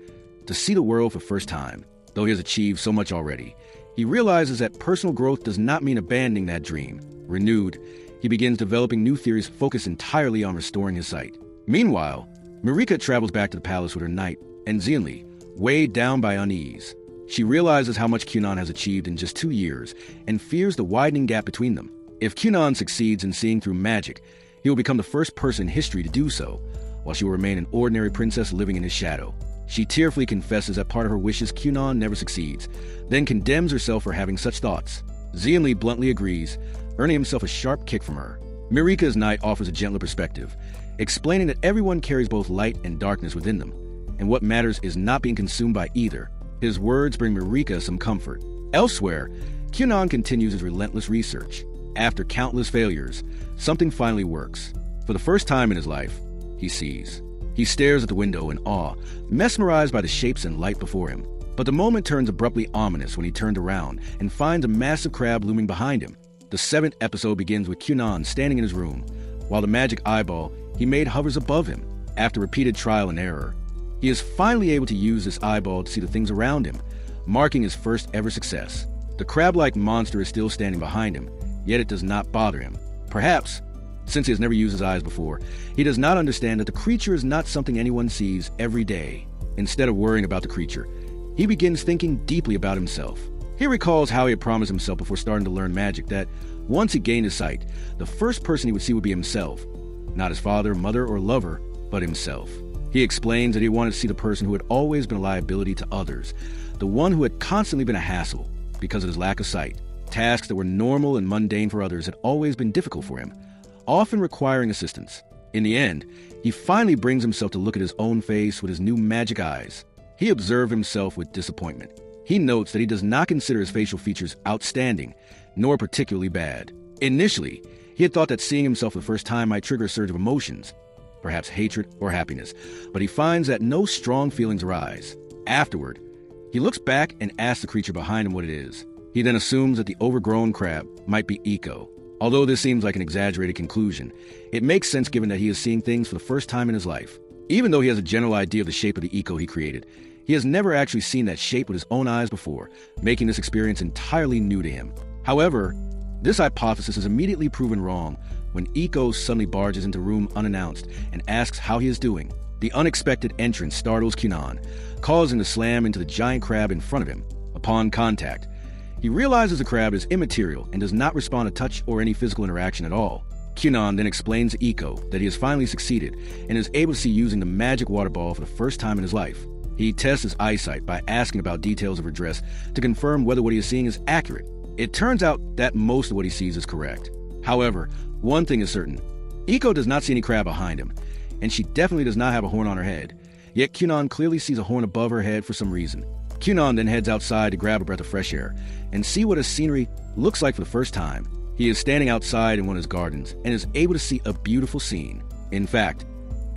to see the world for the first time. Though he has achieved so much already, he realizes that personal growth does not mean abandoning that dream. Renewed, he begins developing new theories focused entirely on restoring his sight. Meanwhile, Marika travels back to the palace with her knight, and Zeonli, weighed down by unease. She realizes how much Kyunan has achieved in just 2 years, and fears the widening gap between them. If Kyunan succeeds in seeing through magic, he will become the first person in history to do so, while she will remain an ordinary princess living in his shadow. She tearfully confesses that part of her wishes Kyunan never succeeds, then condemns herself for having such thoughts. Zeonli bluntly agrees, earning himself a sharp kick from her. Marika's knight offers a gentler perspective, explaining that everyone carries both light and darkness within them, and what matters is not being consumed by either. His words bring Marika some comfort. Elsewhere, Kyunan continues his relentless research. After countless failures, something finally works. For the first time in his life, he sees. He stares at the window in awe, mesmerized by the shapes and light before him. But the moment turns abruptly ominous when he turns around and finds a massive crab looming behind him. The 7th episode begins with Kyunan standing in his room, while the magic eyeball he made hovers above him. After repeated trial and error, he is finally able to use this eyeball to see the things around him, marking his first ever success. The crab-like monster is still standing behind him, yet it does not bother him. Perhaps, since he has never used his eyes before, he does not understand that the creature is not something anyone sees every day. Instead of worrying about the creature, he begins thinking deeply about himself. He recalls how he had promised himself before starting to learn magic that, once he gained his sight, the first person he would see would be himself. Not his father, mother, or lover, but himself. He explains that he wanted to see the person who had always been a liability to others, the one who had constantly been a hassle because of his lack of sight. Tasks that were normal and mundane for others had always been difficult for him, often requiring assistance. In the end, he finally brings himself to look at his own face with his new magic eyes. He observed himself with disappointment. He notes that he does not consider his facial features outstanding, nor particularly bad. Initially, he had thought that seeing himself for the first time might trigger a surge of emotions, perhaps hatred or happiness, but he finds that no strong feelings arise. Afterward, he looks back and asks the creature behind him what it is. He then assumes that the overgrown crab might be Iko. Although this seems like an exaggerated conclusion, it makes sense given that he is seeing things for the first time in his life. Even though he has a general idea of the shape of the Iko he created, he has never actually seen that shape with his own eyes before, making this experience entirely new to him. However, this hypothesis is immediately proven wrong when Iko suddenly barges into the room unannounced and asks how he is doing. The unexpected entrance startles Kyunan, causing him to slam into the giant crab in front of him. Upon contact, he realizes the crab is immaterial and does not respond to touch or any physical interaction at all. Kyunan then explains to Iko that he has finally succeeded and is able to see using the magic water ball for the first time in his life. He tests his eyesight by asking about details of her dress to confirm whether what he is seeing is accurate. It turns out that most of what he sees is correct. However, one thing is certain. Iko does not see any crab behind him, and she definitely does not have a horn on her head. Yet Kyunan clearly sees a horn above her head for some reason. Kyunan then heads outside to grab a breath of fresh air and see what his scenery looks like for the first time. He is standing outside in one of his gardens and is able to see a beautiful scene. In fact,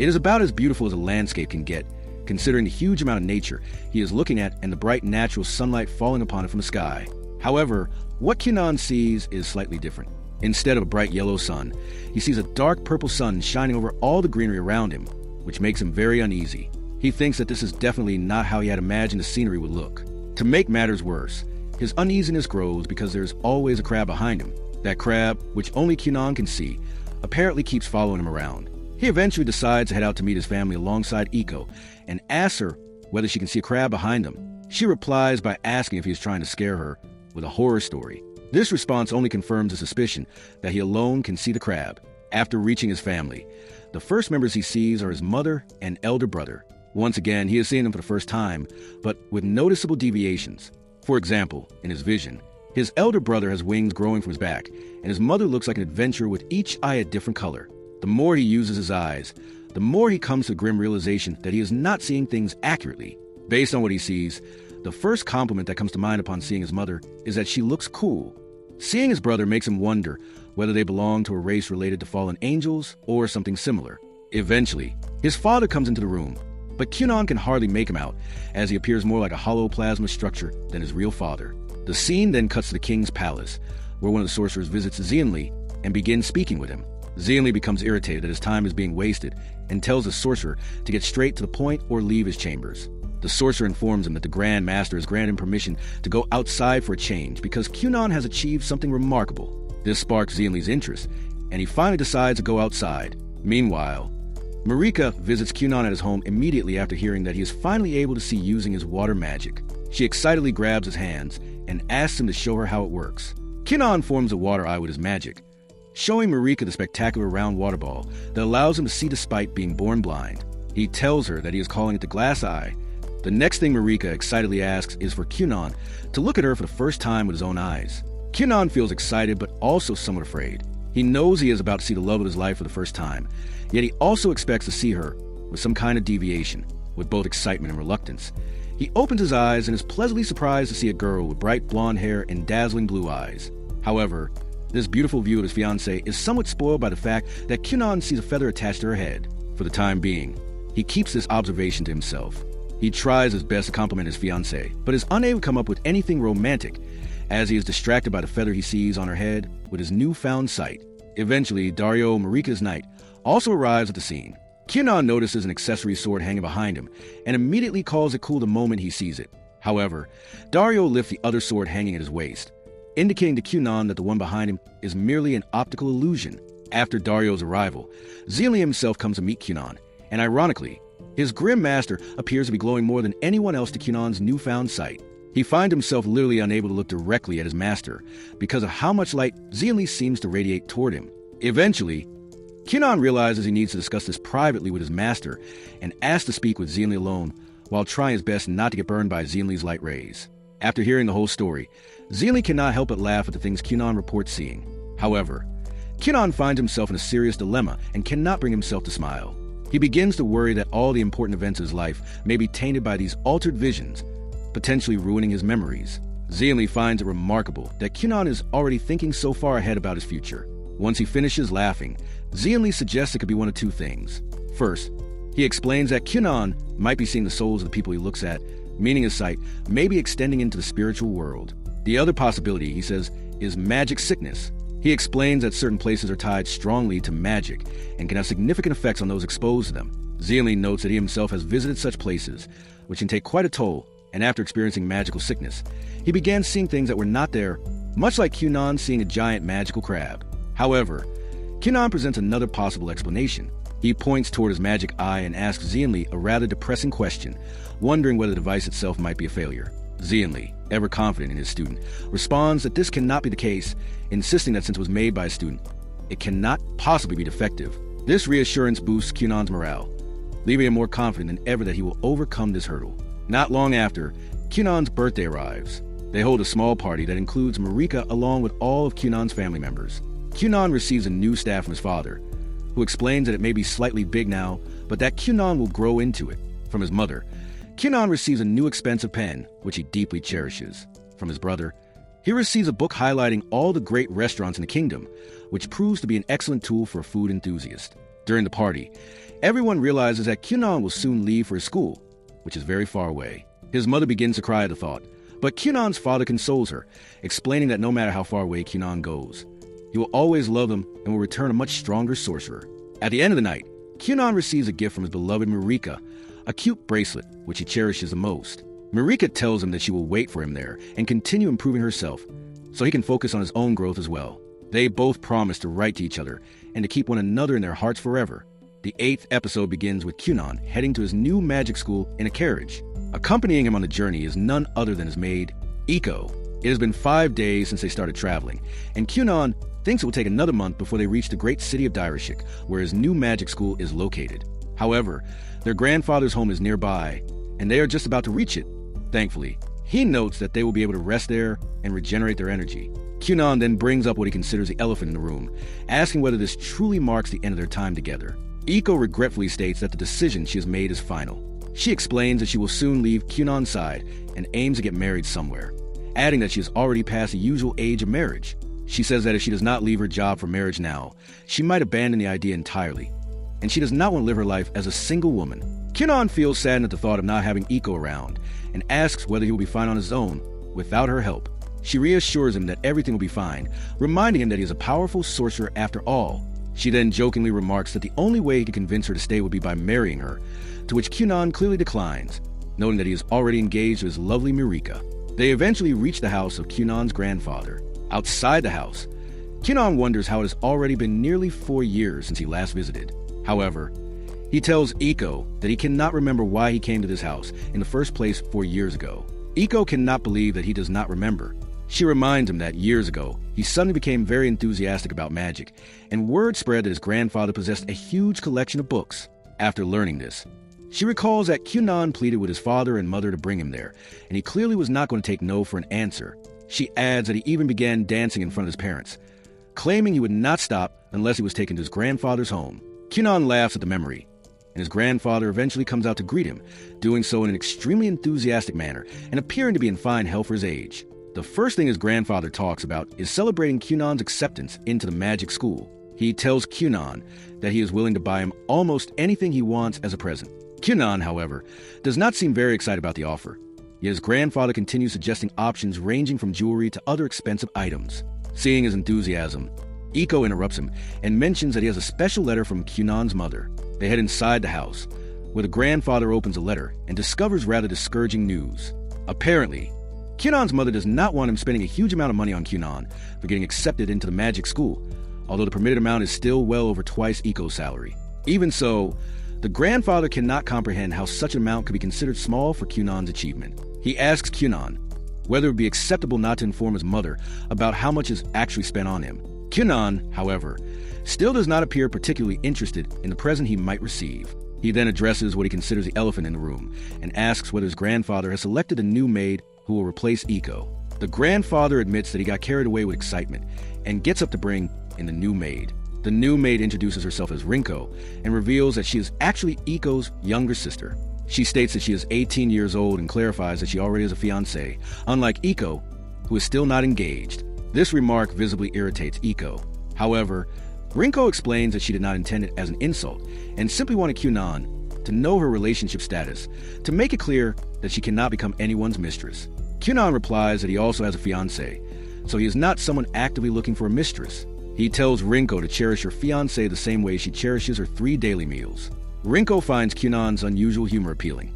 It is about as beautiful as a landscape can get, considering the huge amount of nature he is looking at and the bright natural sunlight falling upon it from the sky. However, what Kyunan sees is slightly different. Instead of a bright yellow sun, he sees a dark purple sun shining over all the greenery around him, which makes him very uneasy. He thinks that this is definitely not how he had imagined the scenery would look. To make matters worse, his uneasiness grows because there's always a crab behind him. That crab, which only Kyunan can see, apparently keeps following him around. He eventually decides to head out to meet his family alongside Iko and asks her whether she can see a crab behind them. She replies by asking if he is trying to scare her with a horror story. This response only confirms the suspicion that he alone can see the crab. After reaching his family, the first members he sees are his mother and elder brother. Once again, he is seeing them for the first time, but with noticeable deviations. For example, in his vision, his elder brother has wings growing from his back, and his mother looks like an adventurer with each eye a different color. The more he uses his eyes, the more he comes to the grim realization that he is not seeing things accurately. Based on what he sees, the first compliment that comes to mind upon seeing his mother is that she looks cool. Seeing his brother makes him wonder whether they belong to a race related to fallen angels or something similar. Eventually, his father comes into the room, but Kyunan can hardly make him out, as he appears more like a hollow plasma structure than his real father. The scene then cuts to the king's palace, where one of the sorcerers visits Xianli and begins speaking with him. Xianli becomes irritated that his time is being wasted and tells the sorcerer to get straight to the point or leave his chambers. The sorcerer informs him that the Grand Master has granted him permission to go outside for a change because Kyunan has achieved something remarkable. This sparks Xianli's interest, and he finally decides to go outside. Meanwhile, Marika visits Kyunan at his home immediately after hearing that he is finally able to see using his water magic. She excitedly grabs his hands and asks him to show her how it works. Kyunan forms a water eye with his magic, showing Marika the spectacular round water ball that allows him to see despite being born blind. He tells her that he is calling it the glass eye. The next thing Marika excitedly asks is for Kyunan to look at her for the first time with his own eyes. Kyunan feels excited but also somewhat afraid. He knows he is about to see the love of his life for the first time, yet he also expects to see her with some kind of deviation, with both excitement and reluctance. He opens his eyes and is pleasantly surprised to see a girl with bright blonde hair and dazzling blue eyes. However, this beautiful view of his fiancée is somewhat spoiled by the fact that Kyunan sees a feather attached to her head. For the time being, he keeps this observation to himself. He tries his best to compliment his fiancée, but is unable to come up with anything romantic, as he is distracted by the feather he sees on her head with his newfound sight. Eventually, Dario, Marika's knight, also arrives at the scene. Kyunan notices an accessory sword hanging behind him and immediately calls it cool the moment he sees it. However, Dario lifts the other sword hanging at his waist, indicating to Kyunan that the one behind him is merely an optical illusion. After Dario's arrival, Xianli himself comes to meet Kyunan, and ironically, his grim master appears to be glowing more than anyone else to Kyunan's newfound sight. He finds himself literally unable to look directly at his master because of how much light Xianli seems to radiate toward him. Eventually, Kyunan realizes he needs to discuss this privately with his master and asks to speak with Xianli alone while trying his best not to get burned by Xianli's light rays. After hearing the whole story, Xianli cannot help but laugh at the things Kyunan reports seeing. However, Kyunan finds himself in a serious dilemma and cannot bring himself to smile. He begins to worry that all the important events of his life may be tainted by these altered visions, potentially ruining his memories. Xianli finds it remarkable that Kyunan is already thinking so far ahead about his future. Once he finishes laughing, Xianli suggests it could be one of two things. First, he explains that Kyunan might be seeing the souls of the people he looks at, meaning his sight may be extending into the spiritual world. The other possibility, he says, is magic sickness. He explains that certain places are tied strongly to magic and can have significant effects on those exposed to them. Xianli notes that he himself has visited such places, which can take quite a toll, and after experiencing magical sickness, he began seeing things that were not there, much like Kyunan seeing a giant magical crab. However, Kyunan presents another possible explanation. He points toward his magic eye and asks Xianli a rather depressing question, wondering whether the device itself might be a failure. Xianli, ever confident in his student, responds that this cannot be the case, insisting that since it was made by a student, it cannot possibly be defective. This reassurance boosts Kyunan's morale, leaving him more confident than ever that he will overcome this hurdle. Not long after, Kyunan's birthday arrives. They hold a small party that includes Marika along with all of Kyunan's family members. Kyunan receives a new staff from his father, who explains that it may be slightly big now, but that Kyunan will grow into it. From his mother, Kyunan receives a new expensive pen, which he deeply cherishes. From his brother, he receives a book highlighting all the great restaurants in the kingdom, which proves to be an excellent tool for a food enthusiast. During the party, Everyone realizes that Kyunan will soon leave for his school, which is very far away. His mother begins to cry at the thought, but Kyunan's father consoles her, explaining that no matter how far away Kyunan goes, he will always love them and will return a much stronger sorcerer. At the end of the night, Kyunan receives a gift from his beloved Marika, a cute bracelet which he cherishes the most. Marika tells him that she will wait for him there and continue improving herself, so he can focus on his own growth as well. They both promise to write to each other and to keep one another in their hearts forever. The 8th episode begins with Kyunan heading to his new magic school in a carriage. Accompanying him on the journey is none other than his maid, Iko. It has been 5 days since they started traveling, and Kyunan thinks it will take another month before they reach the great city of Dairashik, where his new magic school is located. However, their grandfather's home is nearby, and they are just about to reach it. Thankfully, he notes that they will be able to rest there and regenerate their energy. Kyunan then brings up what he considers the elephant in the room, asking whether this truly marks the end of their time together. Iko regretfully states that the decision she has made is final. She explains that she will soon leave Kyunan's side and aims to get married somewhere, adding that she has already passed the usual age of marriage. She says that if she does not leave her job for marriage now, she might abandon the idea entirely, and she does not want to live her life as a single woman. Kyunan feels saddened at the thought of not having Iko around and asks whether he will be fine on his own without her help. She reassures him that everything will be fine, reminding him that he is a powerful sorcerer after all. She then jokingly remarks that the only way he can convince her to stay would be by marrying her, to which Kyunan clearly declines, noting that he is already engaged to his lovely Marika. They eventually reach the house of Kyunan's grandfather. Outside the house, Kyunan wonders how it has already been nearly 4 years since he last visited. However, he tells Iko that he cannot remember why he came to this house in the first place 4 years ago. Iko cannot believe that he does not remember. She reminds him that years ago, he suddenly became very enthusiastic about magic, and word spread that his grandfather possessed a huge collection of books. After learning this, she recalls that Kyunan pleaded with his father and mother to bring him there, and he clearly was not going to take no for an answer. She adds that he even began dancing in front of his parents, claiming he would not stop unless he was taken to his grandfather's home. Kyunan laughs at the memory, and his grandfather eventually comes out to greet him, doing so in an extremely enthusiastic manner and appearing to be in fine health for his age. The first thing his grandfather talks about is celebrating Kyunan's acceptance into the magic school. He tells Kyunan that he is willing to buy him almost anything he wants as a present. Kyunan, however, does not seem very excited about the offer. Yet his grandfather continues suggesting options ranging from jewelry to other expensive items. Seeing his enthusiasm, Iko interrupts him and mentions that he has a special letter from Kyunan's mother. They head inside the house, where the grandfather opens a letter and discovers rather discouraging news. Apparently, Kyunan's mother does not want him spending a huge amount of money on Kyunan for getting accepted into the magic school, although the permitted amount is still well over twice Iko's salary. Even so, the grandfather cannot comprehend how such an amount could be considered small for Kyunan's achievement. He asks Kyunan whether it would be acceptable not to inform his mother about how much is actually spent on him. Kyunan, however, still does not appear particularly interested in the present he might receive. He then addresses what he considers the elephant in the room and asks whether his grandfather has selected a new maid who will replace Iko. The grandfather admits that he got carried away with excitement and gets up to bring in the new maid. The new maid introduces herself as Rinko and reveals that she is actually Iko's younger sister. She states that she is 18 years old and clarifies that she already has a fiancé, unlike Iko, who is still not engaged. This remark visibly irritates Iko. However, Rinko explains that she did not intend it as an insult and simply wanted Kyunan to know her relationship status, to make it clear that she cannot become anyone's mistress. Kyunan replies that he also has a fiancé, so he is not someone actively looking for a mistress. He tells Rinko to cherish her fiancé the same way she cherishes her 3 daily meals. Rinko finds Kyunan's unusual humor appealing,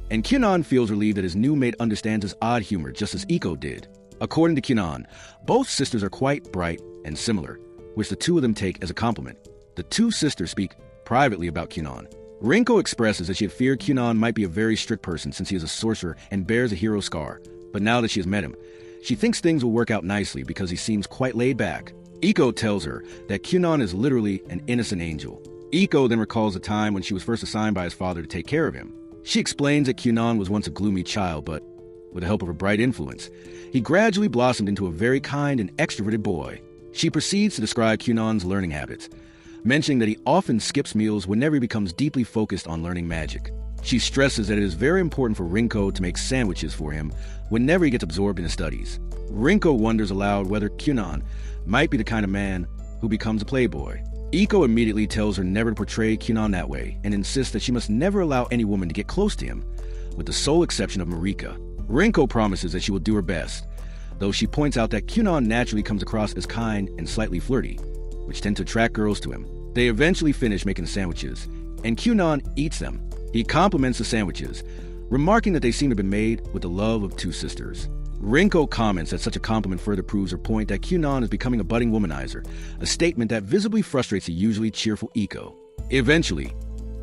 and Kyunan feels relieved that his new mate understands his odd humor just as Iko did. According to Kyunan, both sisters are quite bright and similar, which the two of them take as a compliment. The two sisters speak privately about Kyunan. Rinko expresses that she had feared Kyunan might be a very strict person since he is a sorcerer and bears a hero scar, but now that she has met him, she thinks things will work out nicely because he seems quite laid back. Iko tells her that Kyunan is literally an innocent angel. Iko then recalls a time when she was first assigned by his father to take care of him. She explains that Kyunan was once a gloomy child, but with the help of a bright influence, he gradually blossomed into a very kind and extroverted boy. She proceeds to describe Kyunan's learning habits, mentioning that he often skips meals whenever he becomes deeply focused on learning magic. She stresses that it is very important for Rinko to make sandwiches for him whenever he gets absorbed in his studies. Rinko wonders aloud whether Kyunan might be the kind of man who becomes a playboy. Iko immediately tells her never to portray Kyunan that way and insists that she must never allow any woman to get close to him, with the sole exception of Marika. Rinko promises that she will do her best, though she points out that Kyunan naturally comes across as kind and slightly flirty, which tend to attract girls to him. They eventually finish making sandwiches, and Kyunan eats them. He compliments the sandwiches, remarking that they seem to have been made with the love of two sisters. Rinko comments that such a compliment further proves her point that Kyunan is becoming a budding womanizer, a statement that visibly frustrates the usually cheerful Iko. Eventually,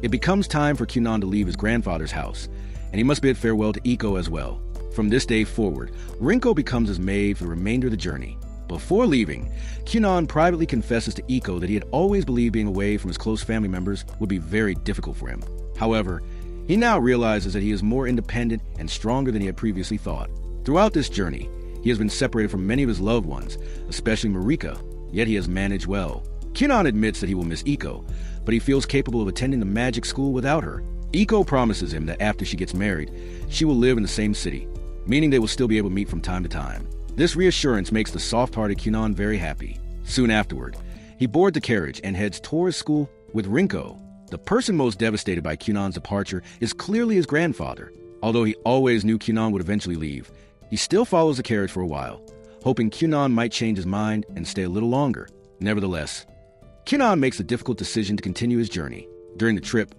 it becomes time for Kyunan to leave his grandfather's house, and he must bid farewell to Iko as well. From this day forward, Rinko becomes his maid for the remainder of the journey. Before leaving, Kyunan privately confesses to Iko that he had always believed being away from his close family members would be very difficult for him. However, he now realizes that he is more independent and stronger than he had previously thought. Throughout this journey, he has been separated from many of his loved ones, especially Marika, yet he has managed well. Kyunan admits that he will miss Iko, but he feels capable of attending the magic school without her. Iko promises him that after she gets married, she will live in the same city, meaning they will still be able to meet from time to time. This reassurance makes the soft-hearted Kyunan very happy. Soon afterward, he boards the carriage and heads towards school with Rinko. The person most devastated by Kyunan's departure is clearly his grandfather. Although he always knew Kyunan would eventually leave, he still follows the carriage for a while, hoping Kyunan might change his mind and stay a little longer. Nevertheless, Kyunan makes the difficult decision to continue his journey. During the trip,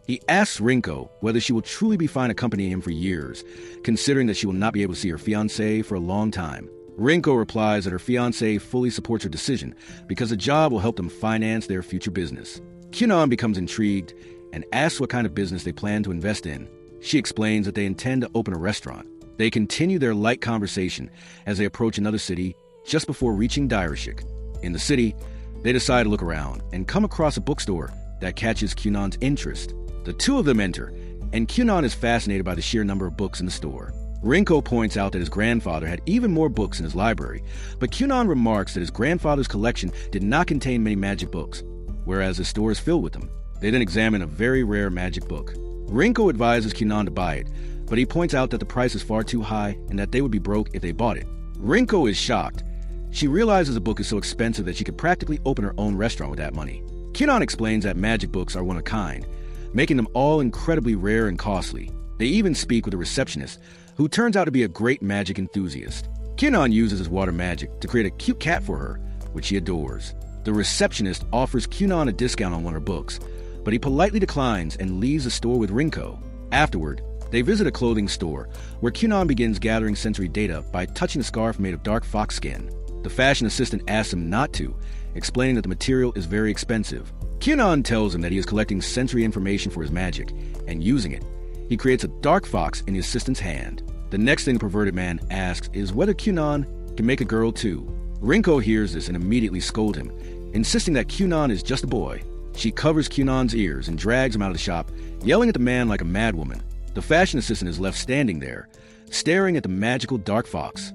he asks Rinko whether she will truly be fine accompanying him for years, considering that she will not be able to see her fiancé for a long time. Rinko replies that her fiancé fully supports her decision because the job will help them finance their future business. Kyunan becomes intrigued and asks what kind of business they plan to invest in. She explains that they intend to open a restaurant. They continue their light conversation as they approach another city just before reaching Dairashik. In the city, they decide to look around and come across a bookstore that catches Kyunan's interest. The two of them enter, and Kyunan is fascinated by the sheer number of books in the store. Rinko points out that his grandfather had even more books in his library, but Kyunan remarks that his grandfather's collection did not contain many magic books, whereas the store is filled with them. They then examine a very rare magic book. Rinko advises Kyunan to buy it, but he points out that the price is far too high and that they would be broke if they bought it. Rinko is shocked. She realizes the book is so expensive that she could practically open her own restaurant with that money. Kyunan explains that magic books are one of a kind, making them all incredibly rare and costly. They even speak with a receptionist, who turns out to be a great magic enthusiast. Kyunan uses his water magic to create a cute cat for her, which she adores. The receptionist offers Kyunan a discount on one of her books, but he politely declines and leaves the store with Rinko. Afterward, they visit a clothing store, where Kyunan begins gathering sensory data by touching a scarf made of dark fox skin. The fashion assistant asks him not to, explaining that the material is very expensive. Kyunan tells him that he is collecting sensory information for his magic, and using it, he creates a dark fox in the assistant's hand. The next thing the perverted man asks is whether Kyunan can make a girl too. Rinko hears this and immediately scolds him, insisting that Kyunan is just a boy. She covers Kyunan's ears and drags him out of the shop, yelling at the man like a madwoman. The fashion assistant is left standing there, staring at the magical dark fox.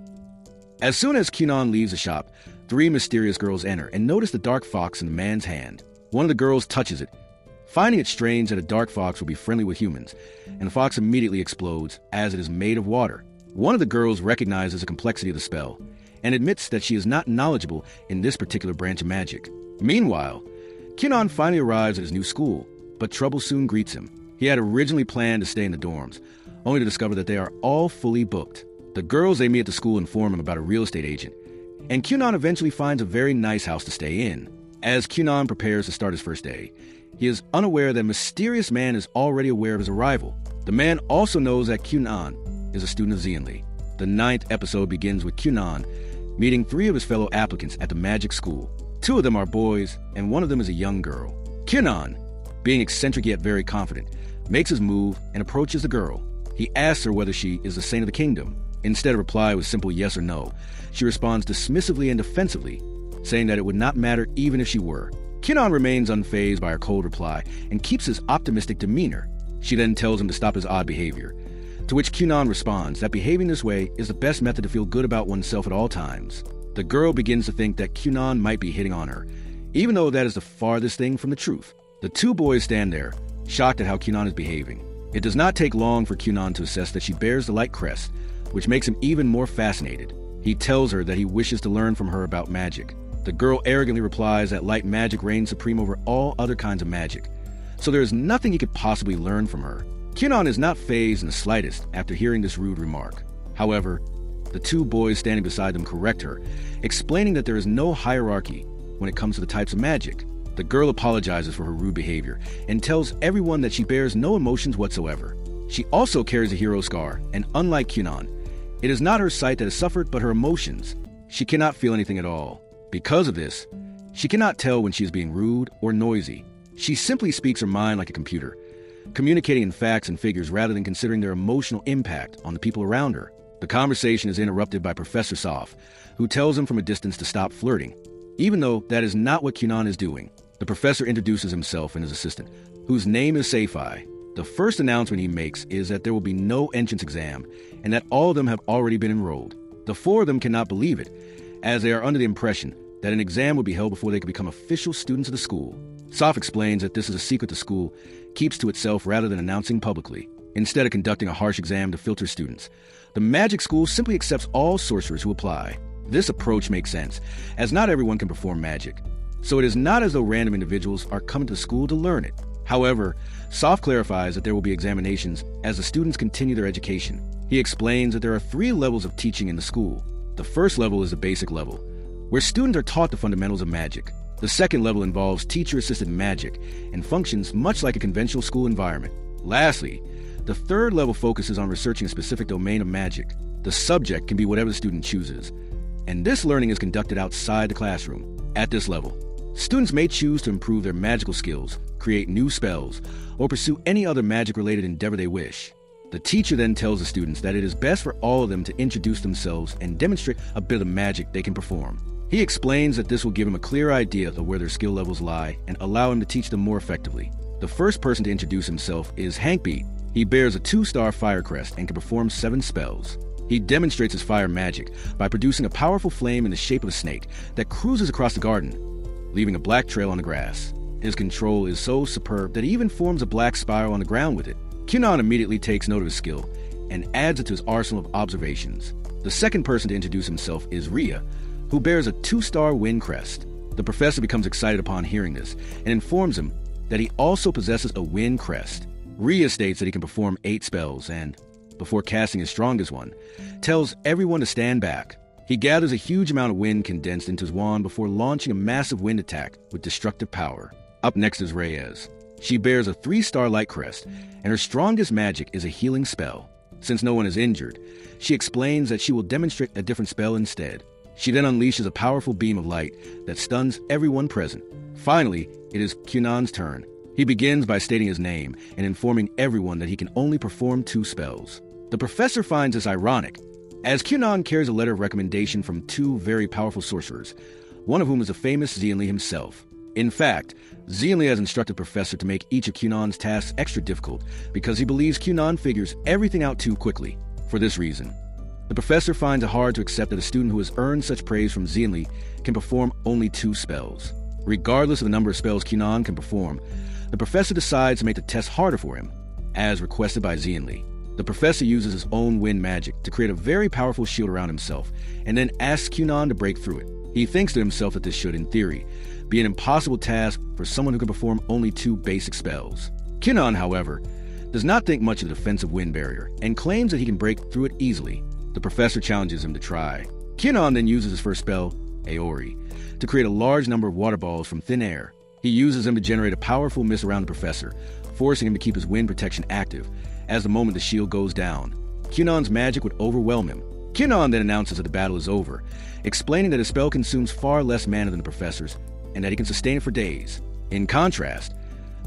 As soon as Kyunan leaves the shop, three mysterious girls enter and notice the dark fox in the man's hand. One of the girls touches it, finding it strange that a dark fox will be friendly with humans, and the fox immediately explodes as it is made of water. One of the girls recognizes the complexity of the spell and admits that she is not knowledgeable in this particular branch of magic. Meanwhile, Kyunan finally arrives at his new school, but trouble soon greets him. He had originally planned to stay in the dorms, only to discover that they are all fully booked. The girls they meet at the school inform him about a real estate agent, and Kyunan eventually finds a very nice house to stay in. As Kyunan prepares to start his first day, he is unaware that a mysterious man is already aware of his arrival. The man also knows that Kyunan is a student of Xianli. The 9th episode begins with Kyunan meeting 3 of his fellow applicants at the magic school. 2 of them are boys, and 1 of them is a young girl. Kyunan, being eccentric yet very confident, makes his move and approaches the girl. He asks her whether she is the saint of the kingdom. Instead of reply with simple yes or no, she responds dismissively and defensively, saying that it would not matter even if she were. Kyunan remains unfazed by her cold reply and keeps his optimistic demeanor. She then tells him to stop his odd behavior, to which Kyunan responds that behaving this way is the best method to feel good about oneself at all times. The girl begins to think that Kyunan might be hitting on her, even though that is the farthest thing from the truth. The 2 boys stand there, shocked at how Kyunan is behaving. It does not take long for Kyunan to assess that she bears the light crest, which makes him even more fascinated. He tells her that he wishes to learn from her about magic. The girl arrogantly replies that light magic reigns supreme over all other kinds of magic, so there is nothing he could possibly learn from her. Kyunon is not fazed in the slightest after hearing this rude remark. However, the two boys standing beside them correct her, explaining that there is no hierarchy when it comes to the types of magic. The girl apologizes for her rude behavior and tells everyone that she bears no emotions whatsoever. She also carries a hero scar, and unlike Kyunon, it is not her sight that has suffered, but her emotions. She cannot feel anything at all. Because of this, she cannot tell when she is being rude or noisy. She simply speaks her mind like a computer, communicating in facts and figures rather than considering their emotional impact on the people around her. The conversation is interrupted by Professor Soph, who tells him from a distance to stop flirting, even though that is not what Kyunon is doing. The professor introduces himself and his assistant, whose name is Seifai. The first announcement he makes is that there will be no entrance exam, and that all of them have already been enrolled. The four of them cannot believe it, as they are under the impression that an exam would be held before they could become official students of the school. Soph explains that this is a secret the school keeps to itself rather than announcing publicly. Instead of conducting a harsh exam to filter students, the magic school simply accepts all sorcerers who apply. This approach makes sense, as not everyone can perform magic, so it is not as though random individuals are coming to school to learn it. However, Soph clarifies that there will be examinations as the students continue their education. He explains that there are 3 levels of teaching in the school. The first level is the basic level, where students are taught the fundamentals of magic. The second level involves teacher-assisted magic and functions much like a conventional school environment. Lastly, the third level focuses on researching a specific domain of magic. The subject can be whatever the student chooses, and this learning is conducted outside the classroom. At this level, students may choose to improve their magical skills, create new spells, or pursue any other magic-related endeavor they wish. The teacher then tells the students that it is best for all of them to introduce themselves and demonstrate a bit of magic they can perform. He explains that this will give him a clear idea of where their skill levels lie and allow him to teach them more effectively. The first person to introduce himself is Hankbeat. He bears a 2-star fire crest and can perform 7 spells. He demonstrates his fire magic by producing a powerful flame in the shape of a snake that cruises across the garden, leaving a black trail on the grass. His control is so superb that he even forms a black spiral on the ground with it. Kyunon immediately takes note of his skill and adds it to his arsenal of observations. The second person to introduce himself is Ria, who bears a 2-star wind crest. The professor becomes excited upon hearing this and informs him that he also possesses a wind crest. Ria states that he can perform 8 spells and, before casting his strongest one, tells everyone to stand back. He gathers a huge amount of wind condensed into his wand before launching a massive wind attack with destructive power. Up next is Reyes. She bears a 3-star light crest, and her strongest magic is a healing spell. Since no one is injured, she explains that she will demonstrate a different spell instead. She then unleashes a powerful beam of light that stuns everyone present. Finally, it is Kyunon's turn. He begins by stating his name and informing everyone that he can only perform 2 spells. The professor finds this ironic, as Kyunon carries a letter of recommendation from 2 very powerful sorcerers, one of whom is the famous Xianli himself. In fact, Xianli has instructed the professor to make each of Kyunon's tasks extra difficult because he believes Kyunon figures everything out too quickly. For this reason, the professor finds it hard to accept that a student who has earned such praise from Xianli can perform only 2 spells. Regardless of the number of spells Kyunon can perform, the professor decides to make the test harder for him, as requested by Xianli. The professor uses his own wind magic to create a very powerful shield around himself, and then asks Kyunon to break through it. He thinks to himself that this should, in theory, be an impossible task for someone who can perform only 2 basic spells. Kyunon, however, does not think much of the defensive wind barrier, and claims that he can break through it easily. The professor challenges him to try. Kyunon then uses his first spell, Aori, to create a large number of water balls from thin air. He uses them to generate a powerful mist around the professor, forcing him to keep his wind protection active, as the moment the shield goes down. Kyunon's magic would overwhelm him. Kyunon then announces that the battle is over, explaining that his spell consumes far less mana than the professor's, and that he can sustain it for days. In contrast,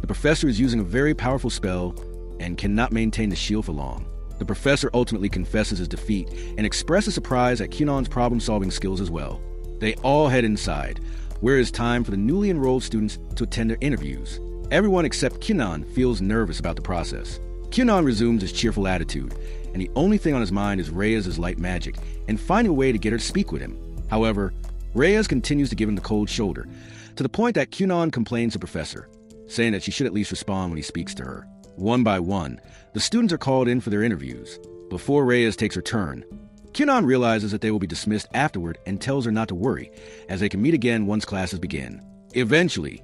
the professor is using a very powerful spell and cannot maintain the shield for long. The professor ultimately confesses his defeat and expresses surprise at Kyunon's problem-solving skills as well. They all head inside, where it is time for the newly enrolled students to attend their interviews. Everyone except Kyunon feels nervous about the process. Kyunon resumes his cheerful attitude, and the only thing on his mind is Reyes' light magic and finding a way to get her to speak with him. However, Reyes continues to give him the cold shoulder, to the point that Kyunon complains to the professor, saying that she should at least respond when he speaks to her. One by one, the students are called in for their interviews. Before Reyes takes her turn, Kyunan realizes that they will be dismissed afterward and tells her not to worry, as they can meet again once classes begin. Eventually,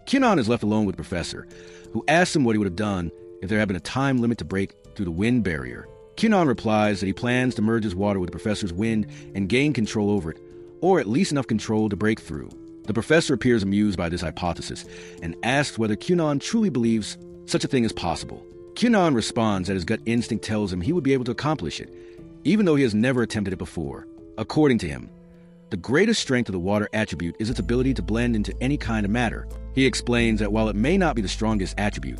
Kyunan is left alone with the professor, who asks him what he would have done if there had been a time limit to break through the wind barrier. Kyunan replies that he plans to merge his water with the professor's wind and gain control over it, or at least enough control to break through. The professor appears amused by this hypothesis and asks whether Kyunan truly believes such a thing is possible. Kyunan responds that his gut instinct tells him he would be able to accomplish it, even though he has never attempted it before. According to him, the greatest strength of the water attribute is its ability to blend into any kind of matter. He explains that while it may not be the strongest attribute,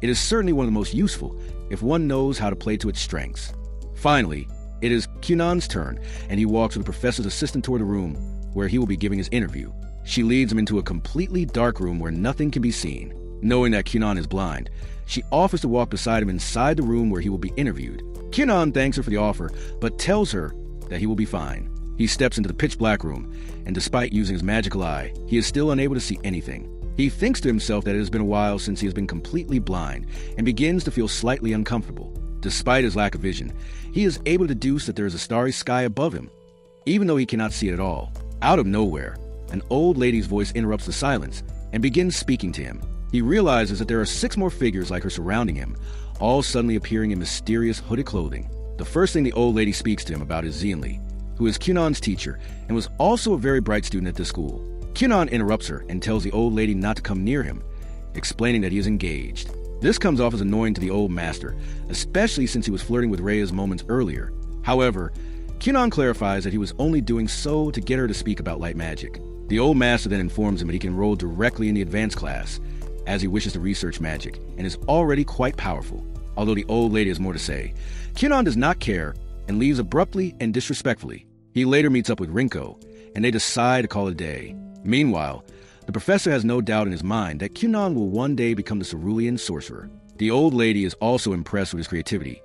it is certainly one of the most useful if one knows how to play to its strengths. Finally, it is Kyunan's turn, and he walks with the professor's assistant toward the room where he will be giving his interview. She leads him into a completely dark room where nothing can be seen. Knowing that Kyunan is blind, she offers to walk beside him inside the room where he will be interviewed. Kyunan thanks her for the offer, but tells her that he will be fine. He steps into the pitch-black room, and despite using his magical eye, he is still unable to see anything. He thinks to himself that it has been a while since he has been completely blind, and begins to feel slightly uncomfortable. Despite his lack of vision, he is able to deduce that there is a starry sky above him, even though he cannot see it at all. Out of nowhere, an old lady's voice interrupts the silence and begins speaking to him. He realizes that there are 6 more figures like her surrounding him, all suddenly appearing in mysterious hooded clothing. The first thing the old lady speaks to him about is Xianli, who is Kyunan's teacher and was also a very bright student at this school. Kyunan interrupts her and tells the old lady not to come near him, explaining that he is engaged. This comes off as annoying to the old master, especially since he was flirting with Rhea's moments earlier. However, Kyunan clarifies that he was only doing so to get her to speak about light magic. The old master then informs him that he can enroll directly in the advanced class, as he wishes to research magic, and is already quite powerful. Although the old lady has more to say, Kyunan does not care and leaves abruptly and disrespectfully. He later meets up with Rinko, and they decide to call it a day. Meanwhile, the professor has no doubt in his mind that Kyunan will one day become the cerulean sorcerer. The old lady is also impressed with his creativity,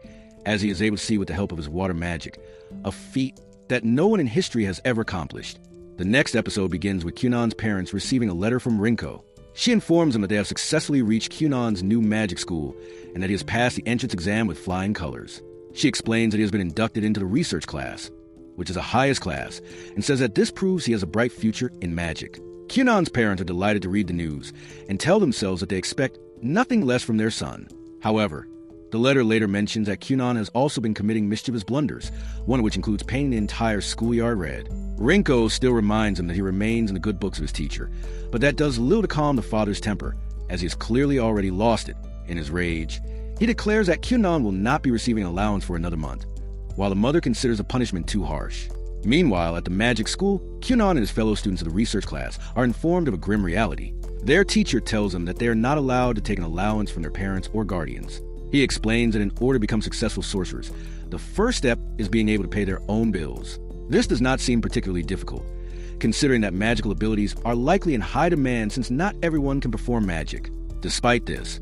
as he is able to see with the help of his water magic, a feat that no one in history has ever accomplished. The next episode begins with Kyunan's parents receiving a letter from Rinko. She informs him that they have successfully reached Kyunan's new magic school and that he has passed the entrance exam with flying colors. She explains that he has been inducted into the research class, which is the highest class, and says that this proves he has a bright future in magic. Kyunan's parents are delighted to read the news and tell themselves that they expect nothing less from their son. However, the letter later mentions that Kyunan has also been committing mischievous blunders, one of which includes painting the entire schoolyard red. Rinko still reminds him that he remains in the good books of his teacher, but that does little to calm the father's temper, as he has clearly already lost it in his rage. He declares that Kyunan will not be receiving an allowance for another month, while the mother considers the punishment too harsh. Meanwhile, at the magic school, Kyunan and his fellow students of the research class are informed of a grim reality. Their teacher tells them that they are not allowed to take an allowance from their parents or guardians. He explains that in order to become successful sorcerers, the first step is being able to pay their own bills. This does not seem particularly difficult, considering that magical abilities are likely in high demand since not everyone can perform magic. Despite this,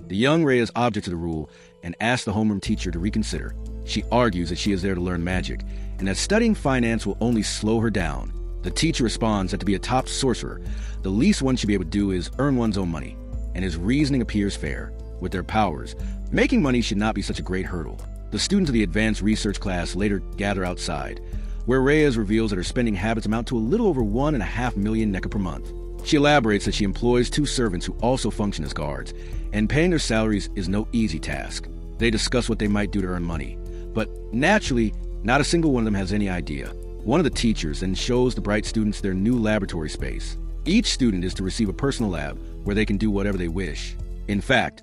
the young Rhea is object to the rule and asks the homeroom teacher to reconsider. She argues that she is there to learn magic, and that studying finance will only slow her down. The teacher responds that to be a top sorcerer, the least one should be able to do is earn one's own money, and his reasoning appears fair. With their powers, making money should not be such a great hurdle. The students of the advanced research class later gather outside, where Reyes reveals that her spending habits amount to a little over 1.5 million NECA per month. She elaborates that she employs 2 servants who also function as guards, and paying their salaries is no easy task. They discuss what they might do to earn money, but naturally, not a single one of them has any idea. One of the teachers then shows the bright students their new laboratory space. Each student is to receive a personal lab where they can do whatever they wish. In fact,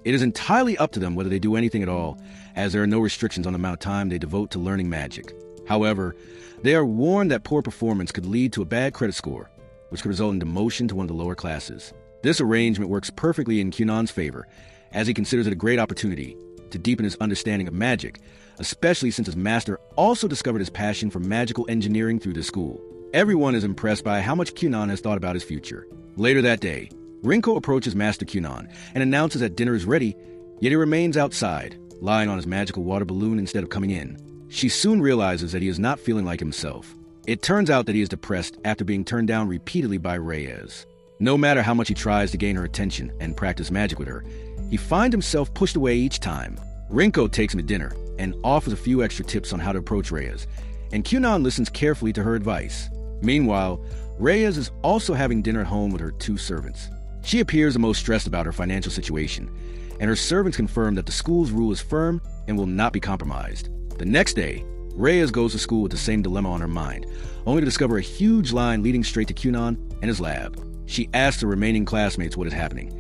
it is entirely up to them whether they do anything at all, as there are no restrictions on the amount of time they devote to learning magic. However, they are warned that poor performance could lead to a bad credit score, which could result in demotion to one of the lower classes. This arrangement works perfectly in Kyunan's favor, as he considers it a great opportunity to deepen his understanding of magic, especially since his master also discovered his passion for magical engineering through this school. Everyone is impressed by how much Kyunan has thought about his future. Later that day, Rinko approaches Master Kyunan and announces that dinner is ready, yet he remains outside, lying on his magical water balloon instead of coming in. She soon realizes that he is not feeling like himself. It turns out that he is depressed after being turned down repeatedly by Reyes. No matter how much he tries to gain her attention and practice magic with her, he finds himself pushed away each time. Rinko takes him to dinner and offers a few extra tips on how to approach Reyes, and Kyunan listens carefully to her advice. Meanwhile, Reyes is also having dinner at home with her 2 servants. She appears the most stressed about her financial situation, and her servants confirm that the school's rule is firm and will not be compromised. The next day, Reyes goes to school with the same dilemma on her mind, only to discover a huge line leading straight to Kyunan and his lab. She asks her remaining classmates what is happening,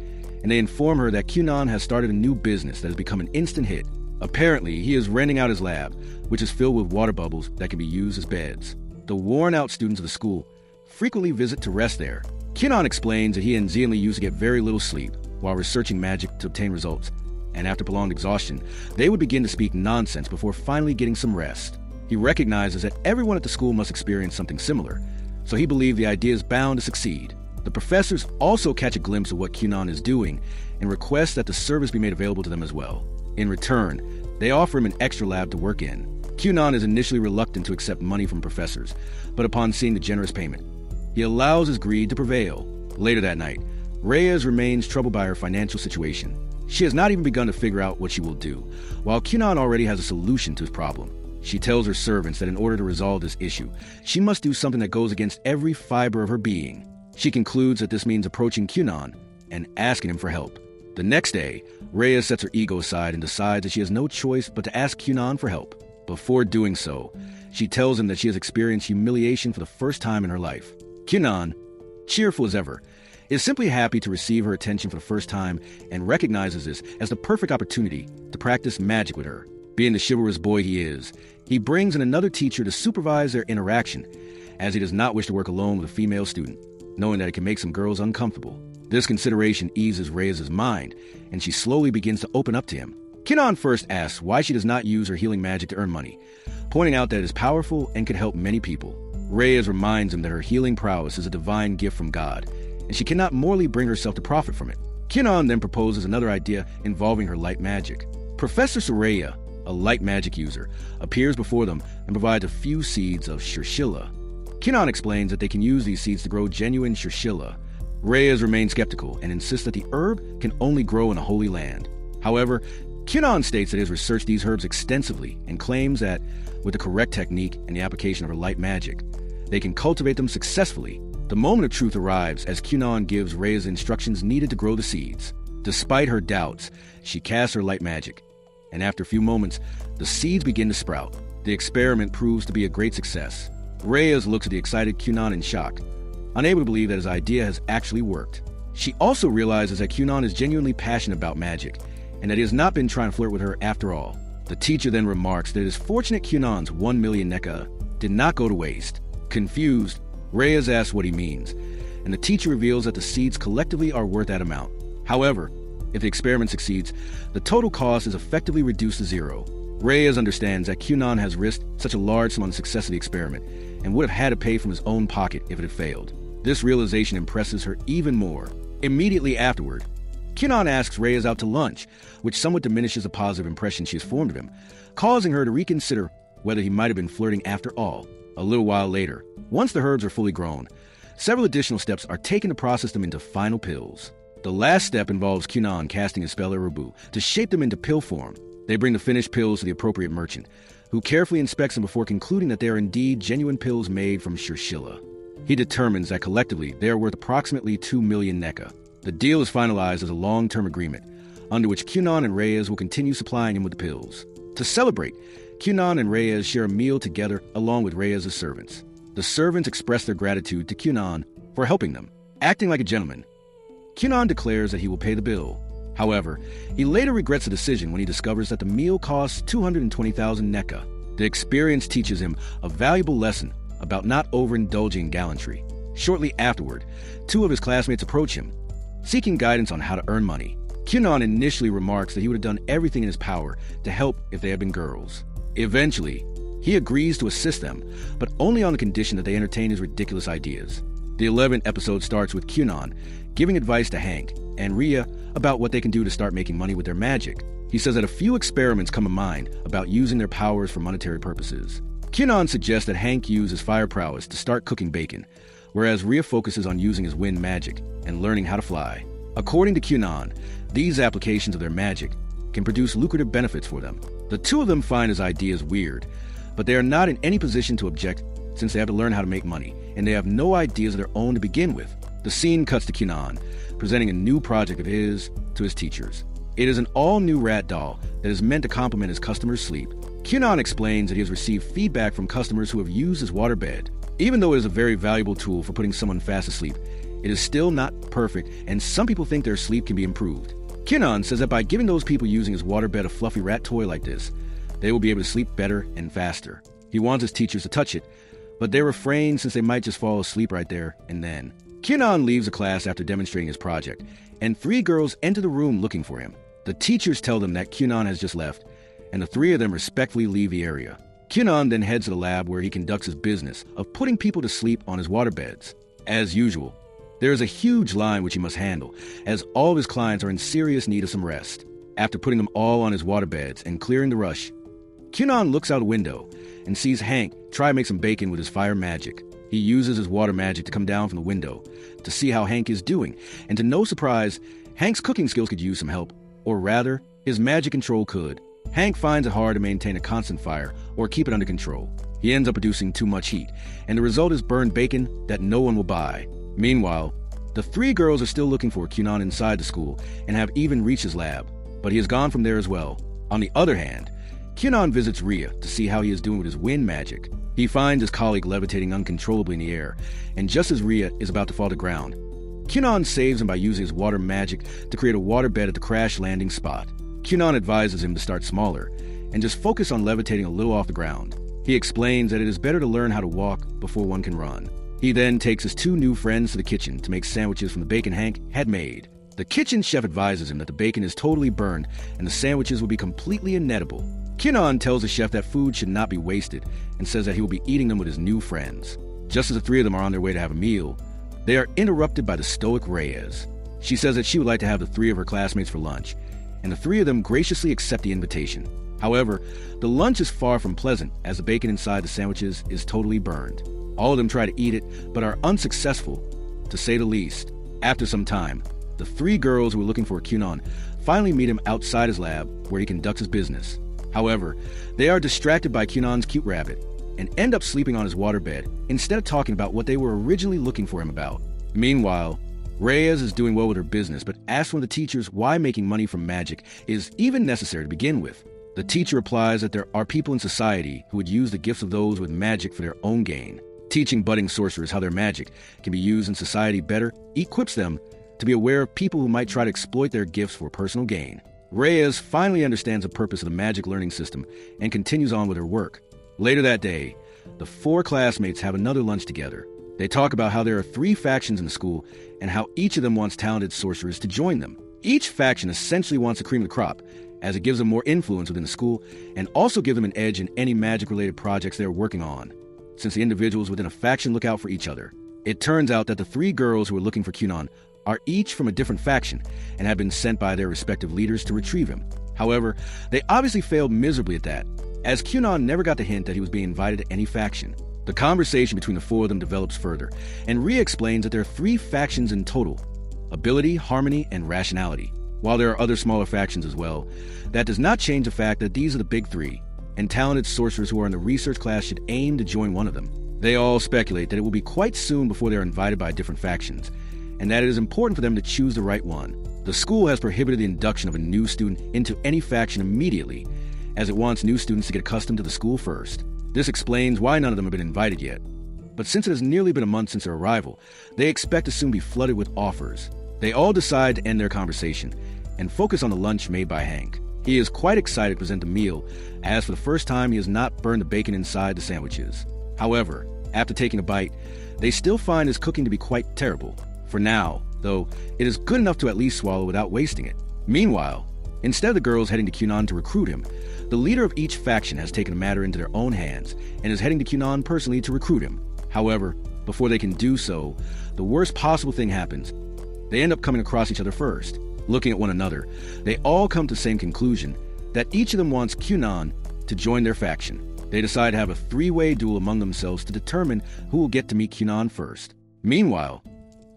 and they inform her that Kyunan has started a new business that has become an instant hit. Apparently, he is renting out his lab, which is filled with water bubbles that can be used as beds. The worn-out students of the school frequently visit to rest there. Kyunan explains that he and Xianli used to get very little sleep while researching magic to obtain results, and after prolonged exhaustion, they would begin to speak nonsense before finally getting some rest. He recognizes that everyone at the school must experience something similar, so he believed the idea is bound to succeed. The professors also catch a glimpse of what Kyunan is doing and request that the service be made available to them as well. In return, they offer him an extra lab to work in. Kyunan is initially reluctant to accept money from professors, but upon seeing the generous payment, he allows his greed to prevail. Later that night, Reyes remains troubled by her financial situation. She has not even begun to figure out what she will do, while Kyunan already has a solution to his problem. She tells her servants that in order to resolve this issue, she must do something that goes against every fiber of her being. She concludes that this means approaching Kyunan and asking him for help. The next day, Reyes sets her ego aside and decides that she has no choice but to ask Kyunan for help. Before doing so, she tells him that she has experienced humiliation for the first time in her life. Kyunan, cheerful as ever, is simply happy to receive her attention for the first time and recognizes this as the perfect opportunity to practice magic with her. Being the chivalrous boy he is, he brings in another teacher to supervise their interaction, as he does not wish to work alone with a female student, knowing that it can make some girls uncomfortable. This consideration eases Reyes' mind, and she slowly begins to open up to him. Kyunan first asks why she does not use her healing magic to earn money, pointing out that it is powerful and can help many people. Reyes reminds him that her healing prowess is a divine gift from God, and she cannot morally bring herself to profit from it. Kyunan then proposes another idea involving her light magic. Professor Soraya, a light magic user, appears before them and provides a few seeds of Shirshilla. Kyunan explains that they can use these seeds to grow genuine Shirshilla. Reyes remains skeptical and insists that the herb can only grow in a holy land. However, Kyunan states that he has researched these herbs extensively and claims that, with the correct technique and the application of her light magic, they can cultivate them successfully. The moment of truth arrives as Kyunan gives Reyes the instructions needed to grow the seeds. Despite her doubts, she casts her light magic, and after a few moments, the seeds begin to sprout. The experiment proves to be a great success. Reyes looks at the excited Kyunan in shock, unable to believe that his idea has actually worked. She also realizes that Kyunan is genuinely passionate about magic, and that he has not been trying to flirt with her after all. The teacher then remarks that it is fortunate Kyunan's 1 million NECA did not go to waste. Confused, Reyes asks what he means, and the teacher reveals that the seeds collectively are worth that amount. However, if the experiment succeeds, the total cost is effectively reduced to zero. Reyes understands that Kyunan has risked such a large sum on the success of the experiment, and would have had to pay from his own pocket if it had failed. This realization impresses her even more. Immediately afterward, Kyunan asks Reyes out to lunch, which somewhat diminishes the positive impression she has formed of him, causing her to reconsider whether he might have been flirting after all. A little while later, once the herbs are fully grown, several additional steps are taken to process them into final pills. The last step involves Kyunan casting a spell at Rabu to shape them into pill form. They bring the finished pills to the appropriate merchant, who carefully inspects them before concluding that they are indeed genuine pills made from Shirshilla. He determines that collectively they are worth approximately 2 million NECA. The deal is finalized as a long-term agreement, under which Kyunan and Reyes will continue supplying him with the pills. To celebrate, Kyunan and Reyes share a meal together along with Reyes' servants. The servants express their gratitude to Kyunan for helping them. Acting like a gentleman, Kyunan declares that he will pay the bill. However, he later regrets the decision when he discovers that the meal costs 220,000 NECA. The experience teaches him a valuable lesson about not overindulging in gallantry. Shortly afterward, 2 of his classmates approach him, seeking guidance on how to earn money. Kyunan initially remarks that he would have done everything in his power to help if they had been girls. Eventually, he agrees to assist them, but only on the condition that they entertain his ridiculous ideas. The 11th episode starts with Kyunan giving advice to Hank and Rhea about what they can do to start making money with their magic. He says that a few experiments come to mind about using their powers for monetary purposes. Kyunan suggests that Hank use his fire prowess to start cooking bacon, whereas Rhea focuses on using his wind magic and learning how to fly. According to Kyunan, these applications of their magic can produce lucrative benefits for them. The 2 of them find his ideas weird, but they are not in any position to object since they have to learn how to make money, and they have no ideas of their own to begin with. The scene cuts to Kyunan, presenting a new project of his to his teachers. It is an all-new rat doll that is meant to complement his customers' sleep. Kyunan explains that he has received feedback from customers who have used his waterbed. Even though it is a very valuable tool for putting someone fast asleep, it is still not perfect, and some people think their sleep can be improved. Kyunan says that by giving those people using his waterbed a fluffy rat toy like this, they will be able to sleep better and faster. He wants his teachers to touch it, but they refrain since they might just fall asleep right there and then. Kyunan leaves the class after demonstrating his project, and 3 girls enter the room looking for him. The teachers tell them that Kyunan has just left, and the 3 of them respectfully leave the area. Kyunan then heads to the lab where he conducts his business of putting people to sleep on his waterbeds. As usual, there is a huge line which he must handle, as all of his clients are in serious need of some rest. After putting them all on his waterbeds and clearing the rush, Kyunan looks out a window and sees Hank try to make some bacon with his fire magic. He uses his water magic to come down from the window to see how Hank is doing, and to no surprise, Hank's cooking skills could use some help, or rather, his magic control could. Hank finds it hard to maintain a constant fire or keep it under control. He ends up producing too much heat, and the result is burned bacon that no one will buy. Meanwhile, the 3 girls are still looking for Kyunan inside the school and have even reached his lab, but he has gone from there as well. On the other hand, Kyunan visits Rhea to see how he is doing with his wind magic. He finds his colleague levitating uncontrollably in the air, and just as Rhea is about to fall to ground, Kyunan saves him by using his water magic to create a waterbed at the crash landing spot. Kyunan advises him to start smaller and just focus on levitating a little off the ground. He explains that it is better to learn how to walk before one can run. He then takes his 2 new friends to the kitchen to make sandwiches from the bacon Hank had made. The kitchen chef advises him that the bacon is totally burned and the sandwiches will be completely inedible. Kyunan tells the chef that food should not be wasted and says that he will be eating them with his new friends. Just as the 3 of them are on their way to have a meal, they are interrupted by the stoic Reyes. She says that she would like to have the 3 of her classmates for lunch, and the 3 of them graciously accept the invitation. However, the lunch is far from pleasant as the bacon inside the sandwiches is totally burned. All of them try to eat it, but are unsuccessful, to say the least. After some time, the 3 girls who are looking for Kyunan finally meet him outside his lab where he conducts his business. However, they are distracted by Kyunan's cute rabbit and end up sleeping on his waterbed instead of talking about what they were originally looking for him about. Meanwhile, Reyes is doing well with her business, but asks one of the teachers why making money from magic is even necessary to begin with. The teacher replies that there are people in society who would use the gifts of those with magic for their own gain. Teaching budding sorcerers how their magic can be used in society better equips them to be aware of people who might try to exploit their gifts for personal gain. Reyes finally understands the purpose of the magic learning system and continues on with her work. Later that day, the 4 classmates have another lunch together. They talk about how there are 3 factions in the school and how each of them wants talented sorcerers to join them. Each faction essentially wants the cream of the crop, as it gives them more influence within the school and also gives them an edge in any magic-related projects they're working on, since the individuals within a faction look out for each other. It turns out that the 3 girls who are looking for Kyunan are each from a different faction and have been sent by their respective leaders to retrieve him. However, they obviously failed miserably at that, as Kyunan never got the hint that he was being invited to any faction. The conversation between the 4 of them develops further, and Rhea explains that there are 3 factions in total: ability, harmony, and rationality. While there are other smaller factions as well, that does not change the fact that these are the big 3, and talented sorcerers who are in the research class should aim to join one of them. They all speculate that it will be quite soon before they are invited by different factions, and that it is important for them to choose the right one. The school has prohibited the induction of a new student into any faction immediately, as it wants new students to get accustomed to the school first. This explains why none of them have been invited yet. But since it has nearly been a month since their arrival, they expect to soon be flooded with offers. They all decide to end their conversation and focus on the lunch made by Hank. He is quite excited to present the meal, as for the first time he has not burned the bacon inside the sandwiches. However, after taking a bite, they still find his cooking to be quite terrible. For now, though, it is good enough to at least swallow without wasting it. Meanwhile, instead of the girls heading to Kyunan to recruit him, the leader of each faction has taken the matter into their own hands and is heading to Kyunan personally to recruit him. However, before they can do so, the worst possible thing happens. They end up coming across each other first. Looking at one another, they all come to the same conclusion, that each of them wants Kyunan to join their faction. They decide to have a 3-way duel among themselves to determine who will get to meet Kyunan first. Meanwhile,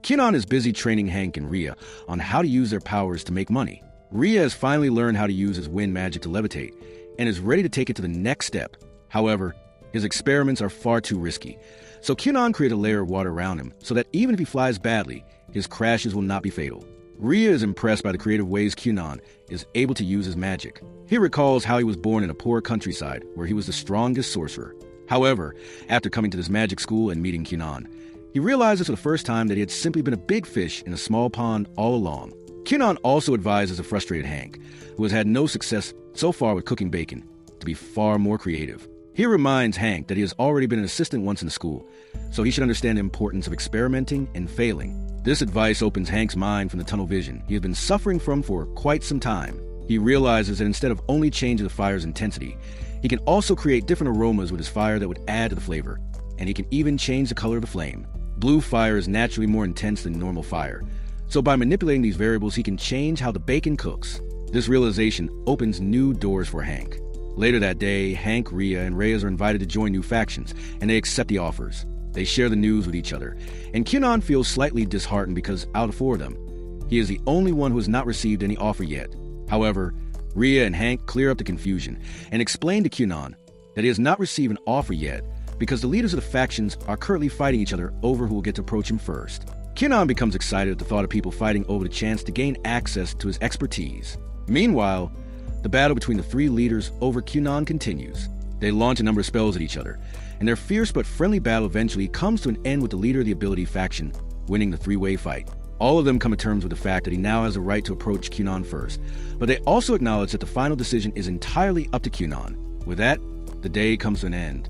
Kyunan is busy training Hank and Rhea on how to use their powers to make money. Rhea has finally learned how to use his wind magic to levitate and is ready to take it to the next step. However, His experiments are far too risky, so Kyunan created a layer of water around him so that even if he flies badly, his crashes will not be fatal. Ria is impressed by the creative ways Kyunan is able to use his magic. He recalls how he was born in a poor countryside where he was the strongest sorcerer. However, after coming to this magic school and meeting Kyunan, he realizes for the first time that he had simply been a big fish in a small pond all along. Kyunan also advises a frustrated Hank, who has had no success so far with cooking bacon, to be far more creative. He reminds Hank that he has already been an assistant once in the school, so he should understand the importance of experimenting and failing. This advice opens Hank's mind from the tunnel vision he has been suffering from for quite some time. He realizes that instead of only changing the fire's intensity, he can also create different aromas with his fire that would add to the flavor, and he can even change the color of the flame. Blue fire is naturally more intense than normal fire, so by manipulating these variables he can change how the bacon cooks. This realization opens new doors for Hank. Later that day, Hank, Ria, and Reyes are invited to join new factions, and they accept the offers. They share the news with each other, and Kyunan feels slightly disheartened because out of 4 of them, he is the only one who has not received any offer yet. However, Ria and Hank clear up the confusion and explain to Kyunan that he has not received an offer yet because the leaders of the factions are currently fighting each other over who will get to approach him first. Kyunan becomes excited at the thought of people fighting over the chance to gain access to his expertise. Meanwhile, the battle between the 3 leaders over Kyunan continues. They launch a number of spells at each other, and their fierce but friendly battle eventually comes to an end with the leader of the ability faction winning the 3-way fight. All of them come to terms with the fact that he now has the right to approach Kyunan first, but they also acknowledge that the final decision is entirely up to Kyunan. With that, the day comes to an end.